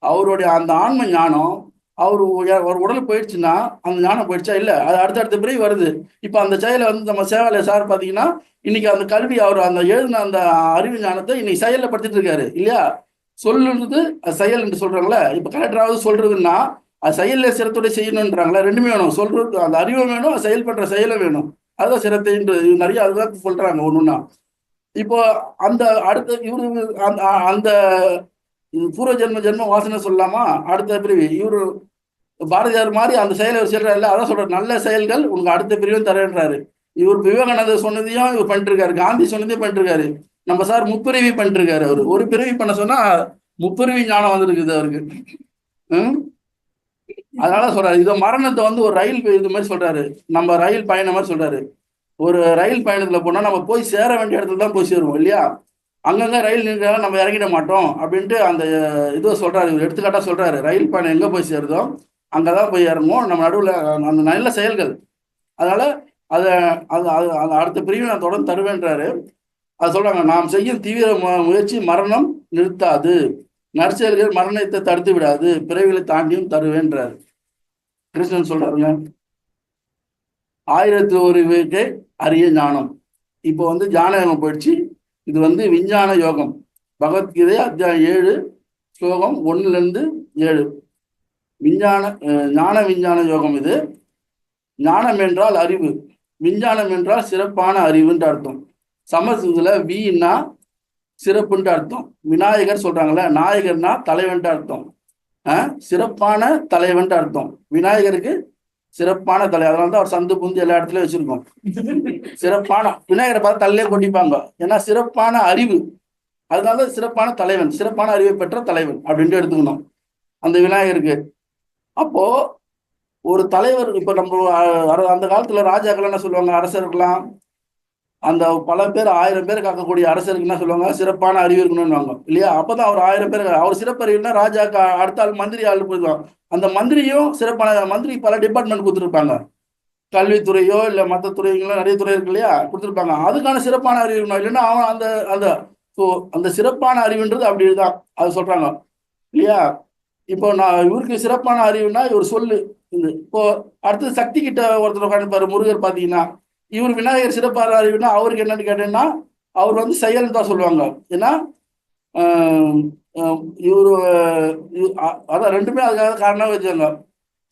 அவருடைய அந்த ஆன்ம ஞானம் அவர் ஒரு உடல் போயிடுச்சுன்னா அந்த ஞானம் போயிடுச்சா? இல்லை, அது அடுத்தடுத்த பிறகு வருது. இப்போ அந்த செயலை வந்து நம்ம சேவாலய சார் பார்த்தீங்கன்னா இன்னைக்கு அந்த கல்வி அவர் அந்த எழுதின அந்த அறிவு ஞானத்தை இன்னைக்கு செயலில் படுத்திட்டு இருக்காரு இல்லையா? சொல்லுன்றது செயல் என்று சொல்றாங்களே. இப்ப கலெக்டராவது சொல்றதுன்னா அது செயல்ல சிரத்தோட செய்யணும்ன்றாங்களா? ரெண்டுமே வேணும். சொல்றது அந்த அறிவும் வேணும், செயல்படுற செயலும் வேணும். அதுதான் சிரத்தைன்றது. நிறைய அதுதான் சொல்றாங்க ஒண்ணுன்னா. இப்போ அந்த அடுத்த இவரு அந்த அந்த பூர்வ ஜென்ம வாசனை சொல்லலாமா? அடுத்த பிரிவு இவரு பாரதியார் மாதிரி அந்த செயலை செய்யறாருல்ல, அதான் சொல்ற நல்ல செயல்கள் உனக்கு அடுத்த பிரிவும் தரேன்றாரு. இவர் விவேகானந்தர் சொன்னதையும் இவர் பண்ணிட்டு இருக்காரு, காந்தி சொன்னதையும் பண்ணிட்டு இருக்காரு. நம்ம சார் முப்பிறவி பண்ணிட்டு இருக்காரு. அவரு ஒரு பிறவி பண்ண சொன்னா முப்பிறவி ஞானம் வந்துருக்குது அவருக்கு. அதனால சொல்றாரு, இதோ மரணத்தை வந்து ஒரு ரயில் இது மாதிரி சொல்றாரு, நம்ம ரயில் பயணம் மாதிரி சொல்றாரு. ஒரு ரயில் பயணத்துல போனா நம்ம போய் சேர வேண்டிய இடத்துல தான் போய் சேருவோம் இல்லையா? அங்கங்க ரயில் நின்றால நம்ம இறங்கிட மாட்டோம் அப்படின்ட்டு அந்த இதுவை சொல்றாரு. இவர் எடுத்துக்காட்டா சொல்றாரு, ரயில் பயணம் எங்க போய் சேருதோ அங்கதான் போய் இறங்குவோம் நம்ம நடுவில் அந்த நல்ல செயல்கள். அதனால அதை அது அடுத்த பிரிவு நான் தொடர்ந்து தருவேன்றாரு. அது சொல்றாங்க, நாம் செய்யும் தீவிர முயற்சி மரணம் நிறுத்தாது, நற்செயல்கள் மரணத்தை தடுத்து விடாது, பிறவிகளை தாண்டியும் தருவேன்றாரு கிருஷ்ணன் சொல்றாருங்க. 1001 அரிய ஞானம். இப்போ வந்து ஞானம் போயிடுச்சு. இது வந்து விஞ்ஞான யோகம். பகவத்கீதை அத்தியாயம் 7 ஸ்லோகம் 1-7 ஞான விஞ்ஞான யோகம். இது ஞானம் என்றால் அறிவு, விஞ்ஞானம் என்றால் சிறப்பான அறிவுன்ற அர்த்தம். சமஸ்கிருதத்துல வீன்னா சிறப்புன்ற அர்த்தம். விநாயகர் சொல்றாங்கல்ல, நாயகர்னா தலைவன்ட்டு அர்த்தம். சிறப்பான தலைவன்ட்டு அர்த்தம். விநாயகருக்கு சிறப்பான தலை, அதனாலதான் அவர் சந்து புந்து எல்லா இடத்துலயும் வச்சிருக்கோம். சிறப்பான விநாயகரை பார்த்து தலையிலே கொட்டிப்பாங்க, ஏன்னா சிறப்பான அறிவு. அதனால சிறப்பான தலைவன், சிறப்பான அறிவை பெற்ற தலைவன் அப்படின்ட்டு எடுத்துக்கணும் அந்த விநாயகருக்கு. அப்போ ஒரு தலைவர், இப்ப நம்ம அந்த காலத்துல ராஜாக்கள் என்ன சொல்லுவாங்க, அரசர்கள்லாம் அந்த பல பேர் 1000 பேர் காக்கக்கூடிய அரசருக்கு என்ன சொல்லுவாங்க, சிறப்பான அறிவு இருக்கணும்னு இல்லையா? அப்பதான் அவர் 1000 பேர், அவர் சிறப்பு அறிவுனா ராஜாக்கு அடுத்த ஆள் மந்திரி ஆள் போயிடுவாங்க. அந்த மந்திரியும் சிறப்பான மந்திரி பல டிபார்ட்மெண்ட் கொடுத்துருப்பாங்க, கல்வித்துறையோ இல்லை மற்ற துறைகளோ நிறைய துறை இருக்கு இல்லையா, கொடுத்துருப்பாங்க. அதுக்கான சிறப்பான அறிவு இருக்கணும், இல்லைன்னா அவன் அந்த அந்த அந்த சிறப்பான அறிவுன்றது அப்படிதான் அது சொல்றாங்க இல்லையா? இப்போ நான் இவருக்கு சிறப்பான அறிவுனா இவர் சொல்லு. இப்போ அடுத்தது சக்தி கிட்ட ஒருத்தர் உட்காந்துப்பாரு முருகர் பார்த்தீங்கன்னா, இவர் விநாயகர் சிறப்பான அறிவுனா அவருக்கு என்னன்னு கேட்டேன்னா அவர் வந்து செயல் தான் சொல்லுவாங்க. ஏன்னா இவரு அதான் ரெண்டுமே அதுக்காக காரணம் வச்சாங்க.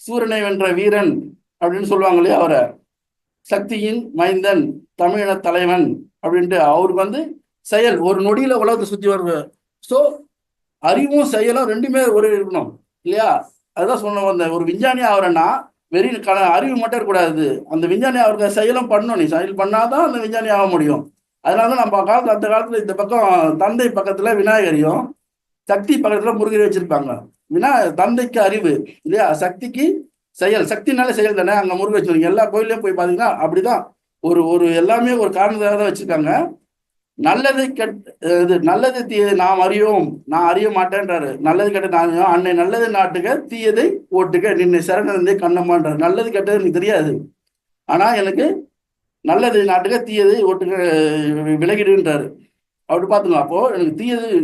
சூரனை வென்ற வீரன் அப்படின்னு சொல்லுவாங்க இல்லையா, அவரை சக்தியின் மைந்தன், தமிழின தலைவன் அப்படின்ட்டு. அவருக்கு வந்து செயல் ஒரு நொடியில உலகத்தை சுத்தி வருது. ஸோ அறிவும் செயலும் ரெண்டுமே ஒரு இருக்கணும் இல்லையா? அதுதான் சொன்ன வந்த ஒரு விஞ்ஞானி ஆகிறேன்னா வெறி அறிவு மட்டும் இருக்கக்கூடாது, அந்த விஞ்ஞானி அவருக்கு செயலும் பண்ணணும். நீ செயல் பண்ணாதான் அந்த விஞ்ஞானி ஆக முடியும். அதனாலதான் நம்ம காலத்துல அந்த காலத்துல இந்த பக்கம் தந்தை பக்கத்துல விநாயகரையும் சக்தி பக்கத்துல முருகரை வச்சிருப்பாங்க. தந்தைக்கு அறிவு இல்லையா, சக்திக்கு செயல். சக்தினால செயல் தானே, அங்க முருகை வச்சிருக்காங்க. எல்லா கோயிலையும் போய் பாத்தீங்கன்னா அப்படிதான் ஒரு எல்லாமே ஒரு காரணத்தாக தான் வச்சிருக்காங்க. நல்லது இது நல்லது தீயதை நாம் அறியோம், நான் அறிய மாட்டேன்றாரு. நல்லது கெட்டது நான் அன்னை நல்லது நாட்டுக தீயதை ஓட்டுக நின்னை சரணந்தே கண்ணம்மான்றாரு. நல்லது கெட்டது எனக்கு தெரியாது, ஆனா எனக்கு நல்லது நாட்டுக தீயதை ஓட்டுக விலகிடுன்றாரு. அப்படி பார்த்துக்கலாம். அப்போ எனக்கு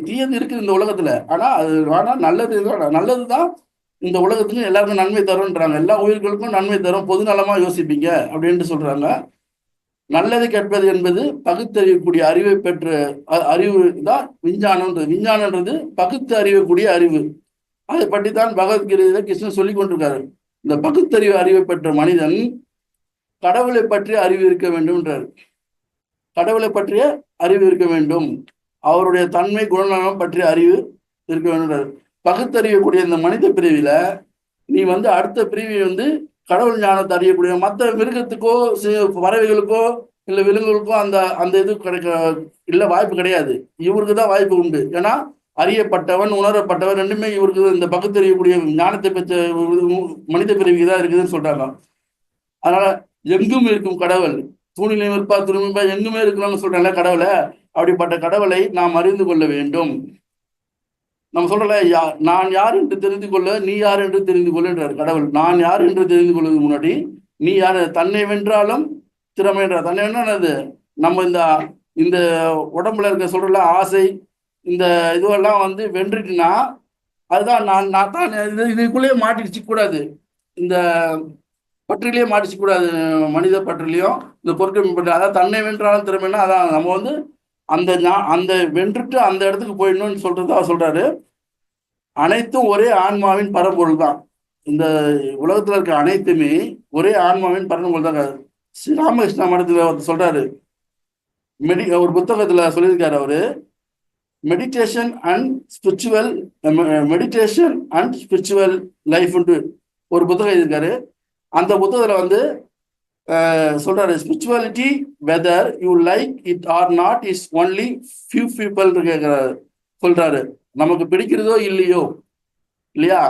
தீயது இருக்குது இந்த உலகத்துல, ஆனா அது வேணா நல்லதுதான் இந்த உலகத்துக்கு எல்லாருக்கும் நன்மை தரும்ன்றாங்க. எல்லா உயிர்களுக்கும் நன்மை தரும், பொது நலமா யோசிப்பீங்க அப்படின்ட்டு சொல்றாங்க. நல்லது கெட்டது என்பது பகுத்தறியக்கூடிய அறிவை பெற்ற அறிவு தான் விஞ்ஞானம்ன்றது. விஞ்ஞானன்றது பகுத்து அறியக்கூடிய அறிவு. அதை பற்றி தான் பகவத்கீதையில கிருஷ்ணன் சொல்லி கொண்டிருக்காரு. இந்த பகுத்தறிவு அறிவை பெற்ற மனிதன் கடவுளை பற்றிய அறிவு இருக்க வேண்டும்ன்றார். கடவுளை பற்றிய அறிவு இருக்க வேண்டும், அவருடைய தன்மை குணநலம் பற்றிய அறிவு இருக்க வேண்டும். பகுத்தறியக்கூடிய இந்த மனித பிரிவில நீ வந்து அடுத்த பிரிவை வந்து கடவுள் ஞானத்தை அறியக்கூடிய மற்ற மிருகத்துக்கோ பறவைகளுக்கோ இல்லை விலங்குகளுக்கோ அந்த அந்த இது கிடைக்க இல்லை, வாய்ப்பு கிடையாது. இவருக்கு தான் வாய்ப்பு உண்டு. ஏன்னா அறியப்பட்டவன் உணரப்பட்டவன் ரெண்டுமே இவருக்கு இந்த பகுத்தறியக்கூடிய ஞானத்தை பெற்ற மனித பிரிவுக்கு தான் இருக்குதுன்னு சொல்றாங்க. அதனால எங்கும் இருக்கும் கடவுள் தூணிலையும் இருப்பார், துரும்பிப்பார், எங்குமே இருக்கணும்னு சொல்றேன்ல கடவுளை. அப்படிப்பட்ட கடவுளை நாம் அறிந்து கொள்ள வேண்டும். நம்ம சொல்றல, நான் யார் என்று தெரிந்து கொள்ள நீ யார் என்று தெரிந்து கொள்ளுன்றார் கடவுள். நான் யார் என்று தெரிந்து கொள்வதற்கு முன்னாடி நீ யார்? தன்னை வென்றாலும் திறமைன்ற. தன்னை வென்றது நம்ம இந்த இந்த உடம்புல இருக்க சொல்றல ஆசை, இந்த இதுவெல்லாம் வந்து வென்றுட்டுனா அதுதான் நான் நான் தான். இதுக்குள்ளேயே மாட்டிடுச்சு கூடாது, இந்த பற்றிலேயே மாட்டிச்சு கூடாது. மனித பற்றிலையும் இந்த பொருட்கள் பற்றி, அதாவது தன்னை வென்றாலும் திறமைன்னா அதான் நம்ம வந்து அந்த அந்த வென்றுட்டு அந்த இடத்துக்கு போயிடணும்னு சொல்றதா சொல்றாரு. அனைத்தும் ஒரே ஆன்மாவின் பரம்பொருள் தான். இந்த உலகத்துல இருக்க அனைத்துமே ஒரே ஆன்மாவின் பரம்பொருள் தான். ஸ்ரீ ராமகிருஷ்ண மடத்துல சொல்றாரு, ஒரு புத்தகத்துல சொல்லியிருக்காரு அவரு, மெடிடேஷன் அண்ட் ஸ்பிரிச்சுவல் லைஃப்ன்ட்டு ஒரு புத்தகம் எழுதியிருக்காரு. அந்த புத்தகத்துல வந்து சொல்றாரு, spirituality whether you like it or not is only few people கேட்கிறாரு. சொல்றாரு, நமக்கு பிடிக்கிறதோ இல்லையோ, இல்லையா,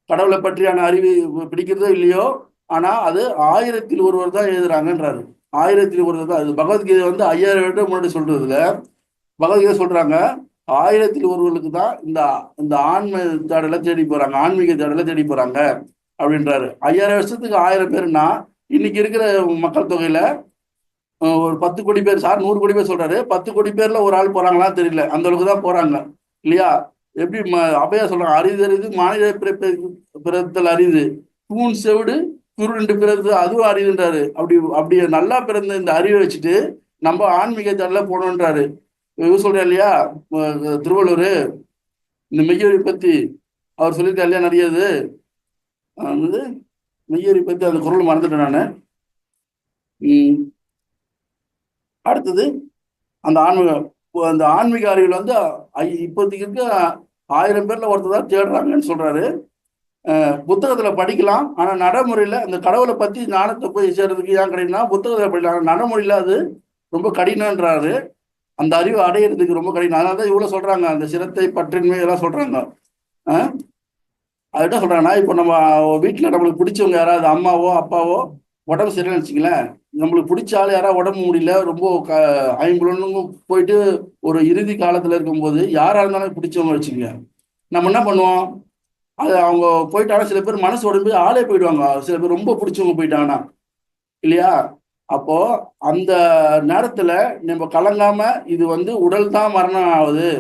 கடவுளை பற்றியான அறிவு பிடிக்கிறதோ இல்லையோ, ஆனா அது 1000 ஒருவர் தான் எழுதுறாங்கன்றாரு. 1000 ஒருவர் தான். அது பகவத்கீதை வந்து 5000 வருடம் முன்னாடி சொல்றதுல பகவத்கீதை சொல்றாங்க 1000 ஒருவர்களுக்கு தான் இந்த இந்த ஆன்ம தேடலை தேடி போறாங்க, ஆன்மீக தேடலை தேடி போறாங்க அப்படின்றாரு. 5000 வருஷத்துக்கு 1000 பேருன்னா இன்னைக்கு இருக்கிற மக்கள் தொகையில ஒரு 10 கோடி பேர், சார் 100 கோடி பேர் சொல்றாரு, 10 கோடி பேர்ல ஒரு ஆள் போறாங்களா தெரியல, அந்த அளவுக்கு தான் போறாங்க, இல்லையா? எப்படி அபையா சொல்றாங்க, அரிது மாநில பிறத்தல் அரிது, தூண் செவிடு குருண்டு பிறகு அதுவும் அறிவுன்றாரு. அப்படி நல்லா பிறந்த இந்த அறிவை வச்சுட்டு நம்ம ஆன்மீக தேடல போகணுன்றாரு. இவர் சொல்ற இல்லையா, திருவள்ளுவர் இந்த மெய்யொறி பத்தி அவர் சொல்லியிருக்காரு இல்லையா, நிறைய இது மெய்யொறி பத்தி அந்த குரல் மறந்துட்டேன் நான். அடுத்தது அந்த ஆன்மீக அறிவில் வந்து இப்போதைக்கு இருக்க 1000 பேர்ல ஒருத்தர் தான் தேடுறாங்கன்னு சொல்றாரு. புத்தகத்துல படிக்கலாம், ஆனா நடைமுறையில அந்த கடவுளை பத்தி ஞானத்தை போய் சேர்றதுக்கு ஏன் கிடைக்குன்னா புத்தகத்துல படிக்கலாம், நடைமுறையில அது ரொம்ப கடினன்றாரு. அந்த அறிவு அடையிறதுக்கு ரொம்ப கடினம். அதனாலதான் இவ்வளவு சொல்றாங்க, அந்த சிரத்தை பற்றின்மை இதெல்லாம் சொல்றாங்க. அது என்ன சொல்றாங்கன்னா, இப்போ நம்ம வீட்டுல நம்மளுக்கு பிடிச்சவங்க யாராவது அம்மாவோ அப்பாவோ உடம்பு சரியில்லைன்னு வச்சுங்களேன், நம்மளுக்கு பிடிச்ச ஆள் யாராவது உடம்பு முடியல, ரொம்ப ஐம்புலனும் போயிட்டு ஒரு இறுதி காலத்துல இருக்கும்போது யாரா இருந்தாலும் பிடிச்சவங்க வச்சுக்கோங்க, நம்ம என்ன பண்ணுவோம், அது அவங்க போயிட்டாங்கன்னா சில பேர் மனசு உடம்பு ஆளே போயிடுவாங்க, சில பேர் ரொம்ப பிடிச்சவங்க போயிட்டாங்கன்னா, இல்லையா? அப்போ அந்த நேரத்துல நம்ம கலங்காம இது வந்து உடல் தான் மரணம் ஆகுது,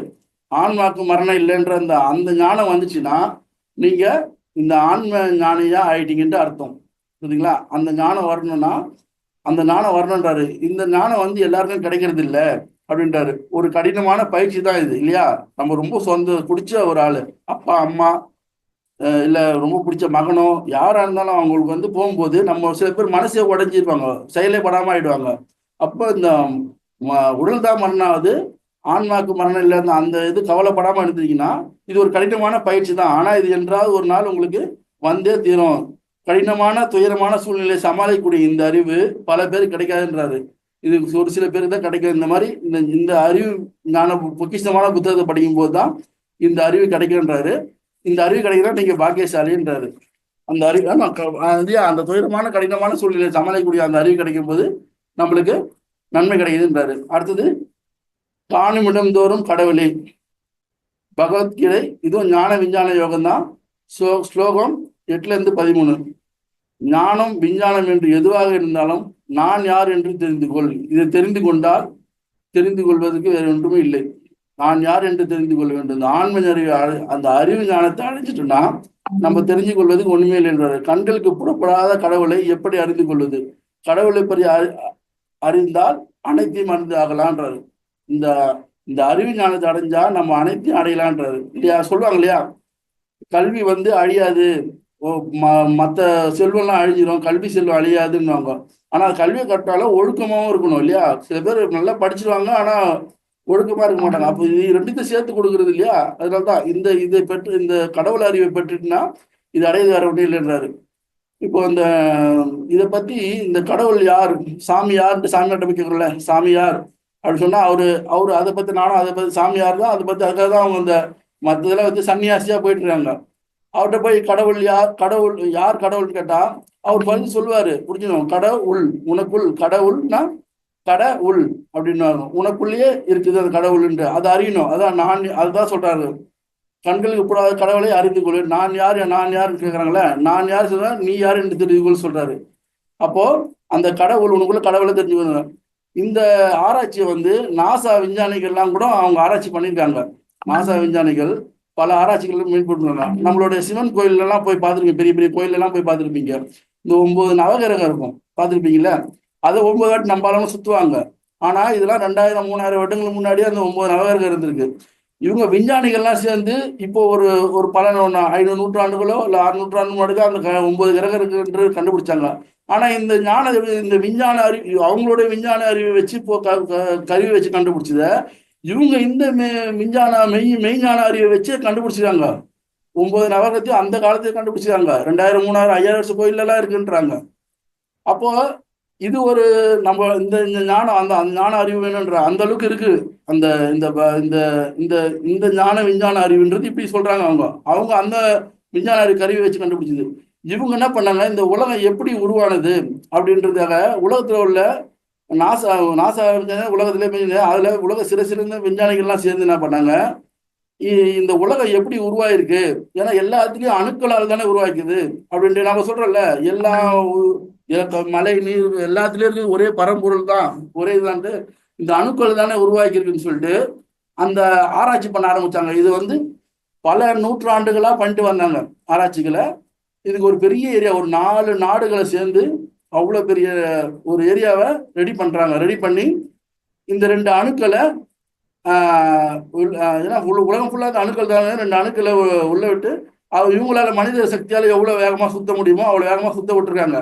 ஆன்மாக்கு மரணம் இல்லைன்ற அந்த ஞானம் வந்துச்சுன்னா நீங்க இந்த ஆன்ம ஞானியா ஆயிட்டீங்கன்ட்டு அர்த்தம், புரியுதுங்களா? அந்த ஞானம் வரணும்னா அந்த ஞானம் வரணுன்றாரு. இந்த ஞானம் வந்து எல்லாருக்கும் கிடைக்கிறது இல்லை அப்படின்றாரு. ஒரு கடினமான பயிற்சி தான் இது, இல்லையா? நம்ம ரொம்ப பிடிச்ச ஒரு ஆளு, அப்பா அம்மா இல்லை ரொம்ப பிடிச்ச மகனோ யாரா இருந்தாலும் அவங்களுக்கு வந்து போகும்போது நம்ம சில பேர் மனசே உடஞ்சிருப்பாங்க, செயலே படாம ஆயிடுவாங்க. அப்போ இந்த உடல் தான் மரணம் ஆகுது, ஆன்மாக்கு மரணம் இல்லைன்னு அந்த இது கவலைப்படாம இருந்தீங்கன்னா இது ஒரு கடினமான பயிற்சி தான். ஆனா இது என்றாவது ஒரு நாள் உங்களுக்கு வந்தே தீரும். கடினமான துயரமான சூழ்நிலையை சமாளிக்கக்கூடிய இந்த அறிவு பல பேருக்கு கிடைக்காதுன்றாரு. இது ஒரு சில பேருக்கு தான் கிடைக்கும். இந்த மாதிரி இந்த அறிவு ஞான பொக்கிஷமான புத்தகத்தை படிக்கும் போது தான் இந்த அறிவு கிடைக்குன்றாரு. இந்த அறிவு கிடைக்கிறா நீங்க பாக்கியசாலின்றாரு. அந்த அறிவு அந்த துயரமான கடினமான சூழ்நிலையை சமாளிக்கக்கூடிய அந்த அறிவு கிடைக்கும் போது நம்மளுக்கு நன்மை கிடைக்குதுன்றாரு. அடுத்தது, காணுமிடம் தோறும் கடவுளே, பகவத்கீதை, இதுவும் ஞான விஞ்ஞான யோகம் தான். ஸ்லோகம் 8-13. ஞானம் விஞ்ஞானம் என்று எதுவாக இருந்தாலும் நான் யார் என்று தெரிந்து கொள். இதை தெரிந்து கொண்டால் தெரிந்து கொள்வதற்கு வேற ஒன்றுமே இல்லை. நான் யார் என்று தெரிந்து கொள்ள வேண்டும். இந்த ஆன்ம அறிவு, அந்த அறிவு ஞானத்தை அடைஞ்சிட்டோம்னா நம்ம தெரிஞ்சு கொள்வதுக்கு ஒண்ணுமே இல்லை என்றாரு. கண்களுக்கு புறப்படாத கடவுளை எப்படி அறிந்து கொள்வது? கடவுளை பற்றி அறிந்தால் அனைத்தையும் அறிந்து ஆகலான்றாரு. இந்த இந்த அறிவு ஞானத்தை அடைஞ்சா நம்ம அனைத்தையும் அடையலான்றாரு, இல்லையா? சொல்லுவாங்க இல்லையா, கல்வி வந்து அழியாது, மற்ற செல்வம்லாம் அழிஞ்சிடும், கல்வி செல்வம் அழியாதுன்னுவாங்க. ஆனா கல்வியை கட்டாலும் ஒழுக்கமாவும் இருக்கணும், இல்லையா? சில பேர் நல்லா படிச்சிருவாங்க ஆனா ஒழுக்கமா இருக்க மாட்டாங்க. அப்போ இது ரெண்டுத்தையும் சேர்த்து கொடுக்குறது, இல்லையா? அதனால்தான் இதை பெற்று இந்த கடவுள் அறிவை பெற்றுட்டுனா இது அடையது வேற ஒன்றும் இல்லைன்றாரு. இப்போ இதை பத்தி இந்த கடவுள் யார், சாமி யார்ன்ட்டு சாமியார்ட்ட போய் கேட்கறோம்ல, சாமி யார் அப்படின்னு சொன்னா அவரு அதை பத்தி, நானும் அதை பத்தி சாமியார் தான், அதை பத்தி அதுக்காக தான் அவங்க இந்த மற்றதெல்லாம் வந்து சன்னியாசியா போயிட்டு இருக்காங்க. அவர்கிட்ட போய் கடவுள் யார் கடவுள்னு கேட்டா அவர் பதில் சொல்லுவாரு, புரிஞ்சுக்கணும். கடவுள், உனக்குள் கடவுள்னா கடவுள் அப்படின்னு உனக்குள்ளேயே இருக்குது அது கடவுள்ன்ற அதை அறியணும். அதான் நான் அதுதான் சொல்றாரு, கண்களுக்கு கூடாத கடவுளை அறிந்து கொள்ளு. நான் யார் கேட்கறாங்களே, நான் யார் சொல்ற, நீ யார் என்று தெரிந்து கொள் சொல்றாரு. அப்போ அந்த கடவுள் உனக்குள்ள கடவுளை தெரிஞ்சுக்கணும். இந்த ஆராய்ச்சியை வந்து நாசா விஞ்ஞானிகள்லாம் கூட அவங்க ஆராய்ச்சி பண்ணியிருக்காங்க. நாசா விஞ்ஞானிகள் பல ஆராய்ச்சிகள் மேற்கொண்டுள்ளன. நம்மளுடைய சிவன் கோயில் எல்லாம் போய் பார்த்துருப்பீங்க, பெரிய பெரிய கோயில் எல்லாம் போய் பார்த்துருப்பீங்க. இந்த 9 நவகிரகம் இருக்கும், பார்த்துருப்பீங்களா? அதை 9 வாட்டி நம்பாலும் சுத்துவாங்க. ஆனா இதெல்லாம் 2000 3000 வருடங்களுக்கு முன்னாடியே அந்த 9 நவகிரகம் இருந்திருக்கு. இவங்க விஞ்ஞானிகள்லாம் சேர்ந்து இப்போ ஒரு ஒரு பல 500 நூற்றாண்டுகளோ இல்லை 600 நூற்றாண்டு முன்னாடி தான் அந்த 9 கிரகம் இருக்குன்று கண்டுபிடிச்சாங்க. ஆனா இந்த விஞ்ஞான அறிவு, அவங்களுடைய விஞ்ஞான அறிவை வச்சு இப்போ கருவி வச்சு கண்டுபிடிச்சத இவங்க இந்த விஞ்ஞான மெய்ஞான அறிவை வச்சு கண்டுபிடிச்சிருக்காங்க. 9 நவகிரகத்தையும் அந்த காலத்தையும் கண்டுபிடிச்சிருக்காங்க. 2000 3000 5000 வருஷம் கோயில் எல்லாம் இருக்குன்றாங்க. அப்போ இது ஒரு நம்ம இந்த ஞானம், அந்த ஞான அறிவு வேணுன்ற அந்த அளவுக்கு இருக்கு. அந்த இந்த இந்த இந்த இந்த ஞான விஞ்ஞான அறிவுன்றது இப்படி சொல்றாங்க. அவங்க அந்த விஞ்ஞான அறிவு கருவி வச்சு கண்டுபிடிச்சது. இவங்க என்ன பண்ணாங்க, இந்த உலகம் எப்படி உருவானது அப்படின்றதுக்காக உலகத்துல உள்ள நாசா நாசா உலகத்திலே அதுல உலக சிறந்த விஞ்ஞானிகள்லாம் சேர்ந்து என்ன பண்ணாங்க, இந்த உலகம் எப்படி உருவாயிருக்கு, ஏன்னா எல்லாத்துலயும் அணுக்களால் தானே உருவாக்குது அப்படின்ட்டு நாம சொல்றோம்ல. எல்லா மழை நீர் எல்லாத்துலயும் இருக்கு ஒரே பரம்பொருள் தான், ஒரே இதான்ட்டு இந்த அணுக்கள் தானே உருவாக்கியிருக்குன்னு சொல்லிட்டு அந்த ஆராய்ச்சி பண்ண ஆரம்பிச்சாங்க. இது வந்து பல நூற்றாண்டுகளா பண்ணிட்டு வந்தாங்க ஆராய்ச்சிகளை. இதுக்கு ஒரு பெரிய ஏரியா, ஒரு 4 நாடுகளை சேர்ந்து அவ்வளோ பெரிய ஒரு ஏரியாவை ரெடி பண்றாங்க. ரெடி பண்ணி இந்த 2 அணுக்களை ஏன்னா உலகம் ஃபுல்லாக அணுக்கள் தானே, 2 அணுக்களை உள்ள விட்டு இவங்களால மனித சக்தியால் எவ்வளோ வேகமாக சுத்த முடியுமோ அவ்வளோ வேகமாக சுத்த விட்டுருக்காங்க.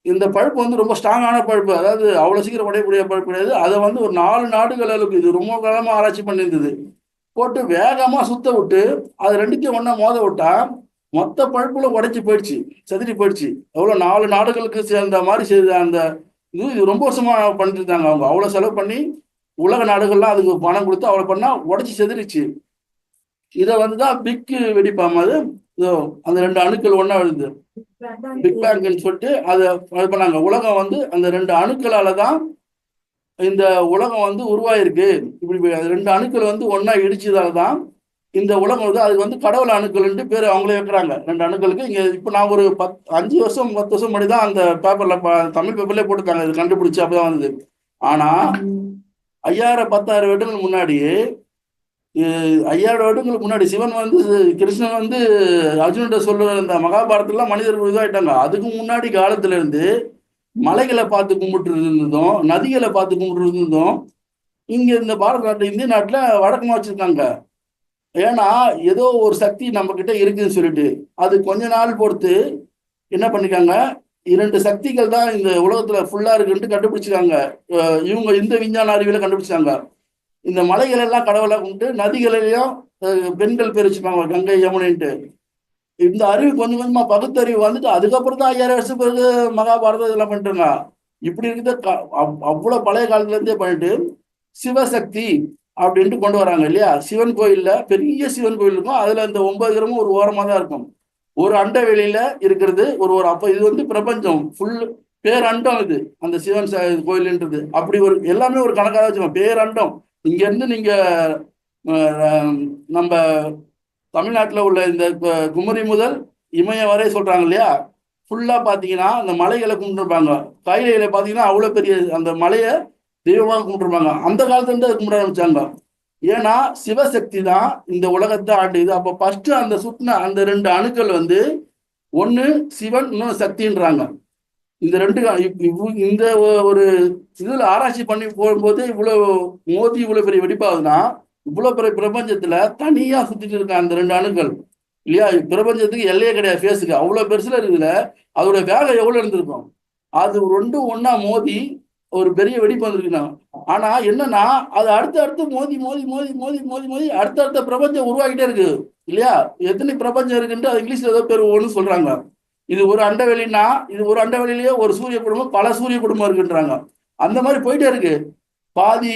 இந்த பழுப்பு வந்து ரொம்ப ஸ்ட்ராங்கான பழுப்பு, அதாவது அவ்வளோ சீக்கிரம் உடையக்கூடிய பழுப்பு கிடையாது. அதை வந்து ஒரு 4 நாடுகள் அளவுக்கு இது ரொம்ப காலமாக ஆராய்ச்சி பண்ணியிருந்தது. போட்டு வேகமாக சுத்த விட்டு அது ரெண்டுத்தையும் ஒன்றா மோத விட்டா மொத்த பழுப்புல உடைச்சி போயிடுச்சு, செதறி போயிடுச்சு. எவ்வளோ 4 நாடுகளுக்கு சேர்ந்த மாதிரி செய்த அந்த இது ரொம்ப வருஷமா பண்ணிட்டு இருந்தாங்க. அவங்க அவ்வளோ செலவு பண்ணி உலக நாடுகள்லாம் அதுக்கு பணம் கொடுத்து அவ்வளோ பண்ணா உடைச்சி செதறிச்சு. இதை வந்துதான் பிக் வெடிப்பாம அது அந்த 2 அணுக்கள் ஒன்றா விழுது, பிக் பேங்க்னு சொல்லிட்டு அதை இது பண்ணாங்க. உலகம் வந்து அந்த 2 அணுக்களால தான் இந்த உலகம் வந்து உருவாயிருக்கு. இப்படி 2 அணுக்கள் வந்து ஒன்றா இடிச்சதால தான் இந்த உலகம் வந்து அதுக்கு வந்து கடவுள் அணுக்கள்ன்ட்டு பேர் அவங்களே வைக்கிறாங்க 2 அணுக்களுக்கு. இங்கே இப்போ நான் ஒரு 5 வருஷம் 10 வருஷம் முன்னாடி தான் அந்த பேப்பர்ல தமிழ் பேப்பர்லேயே போட்டுருக்காங்க, இது கண்டுபிடிச்சு அப்பதான் வந்தது. ஆனா 5000 10,000 வருடங்களுக்கு முன்னாடியே 5000 வருடங்களுக்கு முன்னாடி சிவன் வந்து கிருஷ்ணன் வந்து அர்ஜுனன்ட்ட சொல்ற இந்த மகாபாரதத்துல மனிதர்கள் இதாயிட்டாங்க. அதுக்கு முன்னாடி காலத்துல இருந்து மலைகளை பார்த்து கும்பிட்டு இருந்ததும் நதிகளை பார்த்து கும்பிட்டு இருந்ததும் இங்க இந்த பாரத நாட்டு இந்திய நாட்டுல வழக்கமா வச்சிருக்காங்க. ஏன்னா ஏதோ ஒரு சக்தி நம்ம கிட்ட இருக்குதுன்னு சொல்லிட்டு அது கொஞ்ச நாள் பொறுத்து என்ன பண்ணிருக்காங்க, 2 சக்திகள் தான் இந்த உலகத்துல ஃபுல்லா இருக்குன்ட்டு கண்டுபிடிச்சிருக்காங்க. இவங்க இந்த விஞ்ஞான அறிவியல கண்டுபிடிச்சாங்க. இந்த மலைகள் எல்லாம் கடவுளா கும்பிட்டு நதிகளிலையும் பெண்கள் பேர் வச்சுப்பாங்க, கங்கை யமுனைன்ட்டு. இந்த அறிவு கொஞ்சம் கொஞ்சமா பகுத்தறிவு வந்துட்டு அதுக்கப்புறம் தான் 5000 வருஷம் பிறகு மகாபாரதம் இதெல்லாம் பண்ணிட்டுருங்க. இப்படி இருக்குது அவ்வளவு பழைய காலத்துல இருந்தே பண்ணிட்டு சிவசக்தி அப்படின்ட்டு கொண்டு வராங்க இல்லையா. சிவன் கோயில்ல பெரிய சிவன் கோயில் இருக்கும், அதுல இந்த 9 கிரகமும் ஒரு ஓரமா தான் இருக்கும். ஒரு அண்ட வெளியில இருக்கிறது ஒரு அப்ப இது வந்து பிரபஞ்சம் ஃபுல் பேரண்டம். இது அந்த சிவன் கோயில்ன்றது அப்படி ஒரு எல்லாமே ஒரு கணக்காக வச்சுக்கோங்க, பேரண்டம். இங்க இருந்து நீங்க நம்ம தமிழ்நாட்டில் உள்ள இந்த குமரி முதல் இமயம் வரை சொல்றாங்க இல்லையா, ஃபுல்லா பாத்தீங்கன்னா அந்த மலைகளை கும்பிட்டுருப்பாங்க. கையில பாத்தீங்கன்னா அவ்வளவு பெரிய அந்த மலையை தெய்வமாக கும்பிட்டுருப்பாங்க. அந்த காலத்துல இருந்து அதை கும்பிட ஆரம்பிச்சாங்க. ஏன்னா சிவசக்தி தான் இந்த உலகத்தை ஆண்டுது. அப்போ ஃபர்ஸ்ட் அந்த சுத்தின அந்த 2 அணுக்கள் வந்து ஒண்ணு சிவன் இன்னொன்று சக்தின்றாங்க. இந்த 2 இந்த ஒரு இதுல ஆராய்ச்சி பண்ணி போகும்போது இவ்வளவு மோதி இவ்வளவு பெரிய வெடிப்பாகுதுன்னா இவ்வளவு பெரிய பிரபஞ்சத்துல தனியா சுத்திட்டு இருக்க அந்த 2 அணுக்கள் இல்லையா. பிரபஞ்சத்துக்கு எல்லையே கிடையாது, ஃபேஸுக்கு அவ்வளவு பெருசுல இருக்குதுல அதோட வேகம் எவ்வளவு இருந்திருக்கும். அது 2 ஒன்னா மோதி ஒரு பெரிய வெடிப்பு வந்திருக்குன்னா. ஆனா என்னன்னா அது அடுத்து மோதி மோதி மோதி மோதி மோதி மோதி அடுத்த பிரபஞ்சம் உருவாகிட்டே இருக்கு இல்லையா. எத்தனை பிரபஞ்சம் இருக்குன்ட்டு அது இங்கிலீஷ்ல ஏதோ பேர் ஒன்று சொல்றாங்க. இது ஒரு அண்டவெளின்னா இது ஒரு அண்டவெளியிலேயே ஒரு சூரிய குடும்பம் பல சூரிய குடும்பம் இருக்குன்றாங்க. அந்த மாதிரி போயிட்டே இருக்கு. பாதி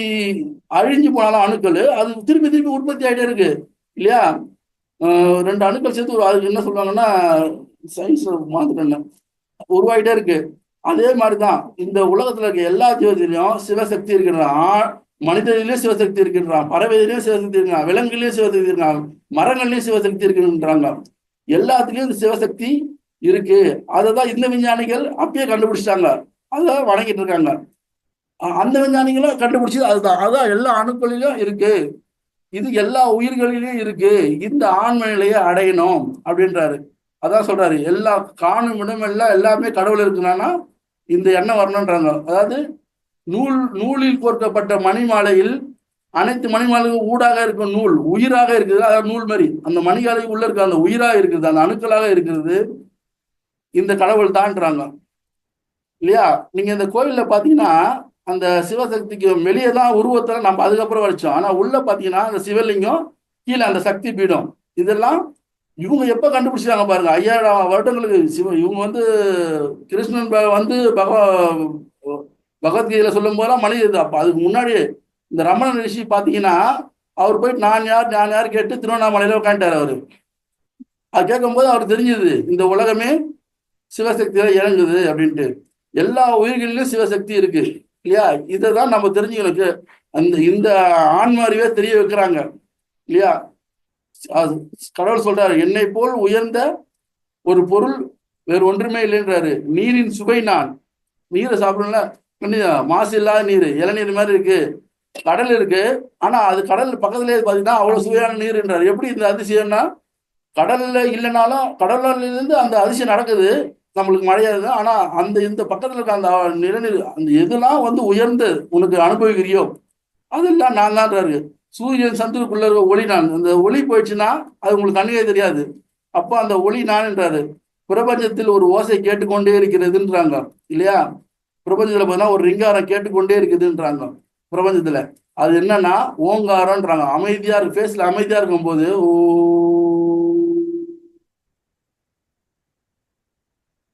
அழிஞ்சு போனாலும் அணுக்கள் அது திருப்பி உற்பத்தி ஆகிட்டே இருக்கு இல்லையா. 2 அணுக்கள் சேர்த்து அதுக்கு என்ன சொல்றாங்கன்னா சயின்ஸ் மாத்திரம் உருவாகிட்டே இருக்கு. அதே மாதிரிதான் இந்த உலகத்துல இருக்க எல்லா ஜீவத்திலையும் சிவசக்தி இருக்கின்றான். மனிதனிலையும் சிவசக்தி இருக்கின்றான், பறவையிலையும் சிவசக்தி இருக்கான், விலங்குலையும் சிவசக்தி இருக்கான், மரங்கள்லயும் சிவசக்தி இருக்குன்றாங்க. எல்லாத்துலயும் இந்த சிவசக்தி இருக்கு. அததான் இந்த விஞ்ஞானிகள் அப்பயே கண்டுபிடிச்சிட்டாங்க, அதான் வணங்கிட்டு இருக்காங்க. அந்த விஞ்ஞானிகளும் கண்டுபிடிச்சது அதுதான். அதான் எல்லா அணுக்களிலும் இருக்கு, இது எல்லா உயிர்களிலும் இருக்கு, இந்த ஆன்ம நிலையை அடையணும் அப்படின்றாரு. அதான் சொல்றாரு, எல்லா காணும் இடமெல்லாம் எல்லாமே கடவுள் இருக்குன்னா இந்த எண்ணம் வரணுன்றாங்க. அதாவது நூலில் கோர்க்கப்பட்ட மணிமாலையில் அனைத்து மணிமாலையும் ஊடாக இருக்கும் நூல் உயிராக இருக்குது. அதாவது நூல் மாதிரி அந்த மணிமாலை உள்ள இருக்க அந்த உயிராக இருக்குது, அந்த அணுக்களாக இருக்கிறது இந்த கடவுள் தான்றாங்க இல்லையா. நீங்க இந்த கோயில்ல பாத்தீங்கன்னா அந்த சிவசக்திக்கு வெளியே தான் உருவத்தை நம்ம அதுக்கப்புறம் வச்சோம். ஆனா உள்ள பாத்தீங்கன்னா அந்த சிவலிங்கம், கீழே அந்த சக்தி பீடம், இதெல்லாம் இவங்க எப்ப கண்டுபிடிச்சாங்க பாருங்க. 5000 வருடங்களுக்கு இவங்க வந்து கிருஷ்ணன் வந்து பகவத்கீதையில சொல்லும் போதெல்லாம் மனித அப்ப அதுக்கு முன்னாடி இந்த ரமண ரிஷி பாத்தீங்கன்னா அவர் போயிட்டு நான் யார் கேட்டு திருவண்ணாமலையில உட்காந்துட்டாரு அவரு. அது கேட்கும் போது அவருக்கு தெரிஞ்சது இந்த உலகமே சிவசக்தியில இறங்குது அப்படின்ட்டு. எல்லா உயிர்களிலும் சிவசக்தி இருக்கு இல்லையா. இதை தான் நம்ம தெரிஞ்சுக்கணும். அந்த இந்த ஆன்ம அறிவே தெரிய வைக்கிறாங்க இல்லையா. கடவுள் சொல்றாரு, என்னை போல் உயர்ந்த ஒரு பொருள் வேறு ஒன்றுமே இல்லைன்றாரு. நீரின் சுவை நான். நீரை சாப்பிடணும்ல, மாசு இல்லாத நீர், இளநீர் மாதிரி இருக்கு. கடல் இருக்கு, ஆனா அது கடல் பக்கத்துலேயே பாத்தீங்கன்னா அவ்வளவு சுவையான நீர்ன்றாரு. எப்படி இந்த அதிசயம்னா, கடல்ல இல்லைனாலும் கடல்ல இருந்து அந்த அதிசயம் நடக்குது, நம்மளுக்கு மழையாது. ஆனா அந்த இந்த பக்கத்துல இருக்க அந்த நிலநீர், அந்த எதெல்லாம் வந்து உயர்ந்து உனக்கு அனுபவிக்கிறியோ அதெல்லாம் நான் தான்றாரு. சூரியன் சந்திரனுக்குள்ள இருக்க ஒளி நான். அந்த ஒளி போயிடுச்சுன்னா அது உங்களுக்கு கண்ணுக்கே தெரியாது. அப்போ அந்த ஒளி நான்ன்றாரு. பிரபஞ்சத்தில் ஒரு ஓசை கேட்டுக்கொண்டே இருக்கிறதுன்றாங்க இல்லையா. பிரபஞ்சத்துல பார்த்தீங்கன்னா ஒரு ரிங்காரம் கேட்டுக்கொண்டே இருக்குதுன்றாங்க பிரபஞ்சத்துல. அது என்னன்னா ஓங்காரம்ன்றாங்க. அமைதியா இருக்கு, ஃபேஸ்ல அமைதியா இருக்கும் போது ஓ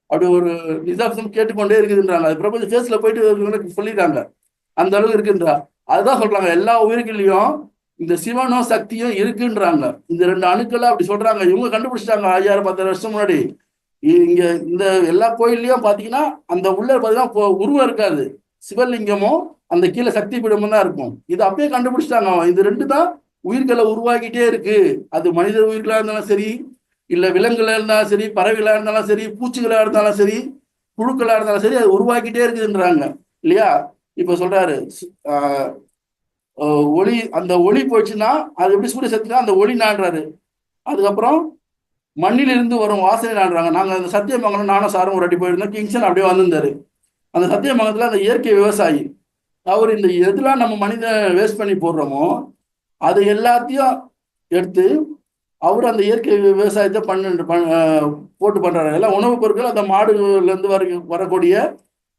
அப்படி ஒரு நிசாப்தம் கேட்டுக்கொண்டே இருக்குதுன்றாங்க. அது பிரபஞ்ச ஃபேஸ்ல போயிட்டு சொல்லிடுறாங்க, அந்த அளவுக்கு இருக்குன்றா. அதுதான் சொல்றாங்க, எல்லா உயிர்களையும் இந்த சிவனும் சக்தியும் இருக்குன்றாங்க. இந்த 2 அணுக்களை அப்படி சொல்றாங்க. இவங்க கண்டுபிடிச்சிட்டாங்க 5000-10,000 வருஷம் முன்னாடி. இங்க இந்த எல்லா கோயில்லையும் பாத்தீங்கன்னா அந்த உள்ள பாத்தீங்கன்னா உருவம் இருக்காது, சிவலிங்கமும் அந்த கீழே சக்தி பீடமும் தான் இருக்கும். இது அப்படியே கண்டுபிடிச்சிட்டாங்க. இது 2 தான் உயிர்களை உருவாக்கிட்டே இருக்கு. அது மனித உயிர்களா இருந்தாலும் சரி, இல்ல விலங்குகளா இருந்தாலும் சரி, பறவைகளா இருந்தாலும் சரி, பூச்சிகளா இருந்தாலும் சரி, புழுக்களா இருந்தாலும் சரி, அது உருவாக்கிட்டே இருக்குதுன்றாங்க இல்லையா. இப்ப சொல்றாரு ஒளி, அந்த ஒளி போச்சுன்னா அது எப்படி சூரிய சக்தினா அந்த ஒளி நாடுறாரு. அதுக்கப்புறம் மண்ணிலிருந்து வரும் வாசனை நாடுறாங்க. நாங்க அந்த சத்தியமங்கலம் நானும் சாரும் ஒரு அடி போயிருந்தோம், கிங்ஸ்டன் அப்படியே வந்திருந்தாரு. அந்த சத்தியமங்கலத்துல அந்த இயற்கை விவசாயி அவர் இந்த எதெல்லாம் நம்ம மனிதன் வேஸ்ட் பண்ணி போடுறோமோ அது எல்லாத்தையும் எடுத்து அவர் அந்த இயற்கை விவசாயத்தை போட்டு பண்றாரு. எல்லாம் உணவுப் பொருட்கள் அந்த மாடுகள்ல இருந்து வரக்கூடிய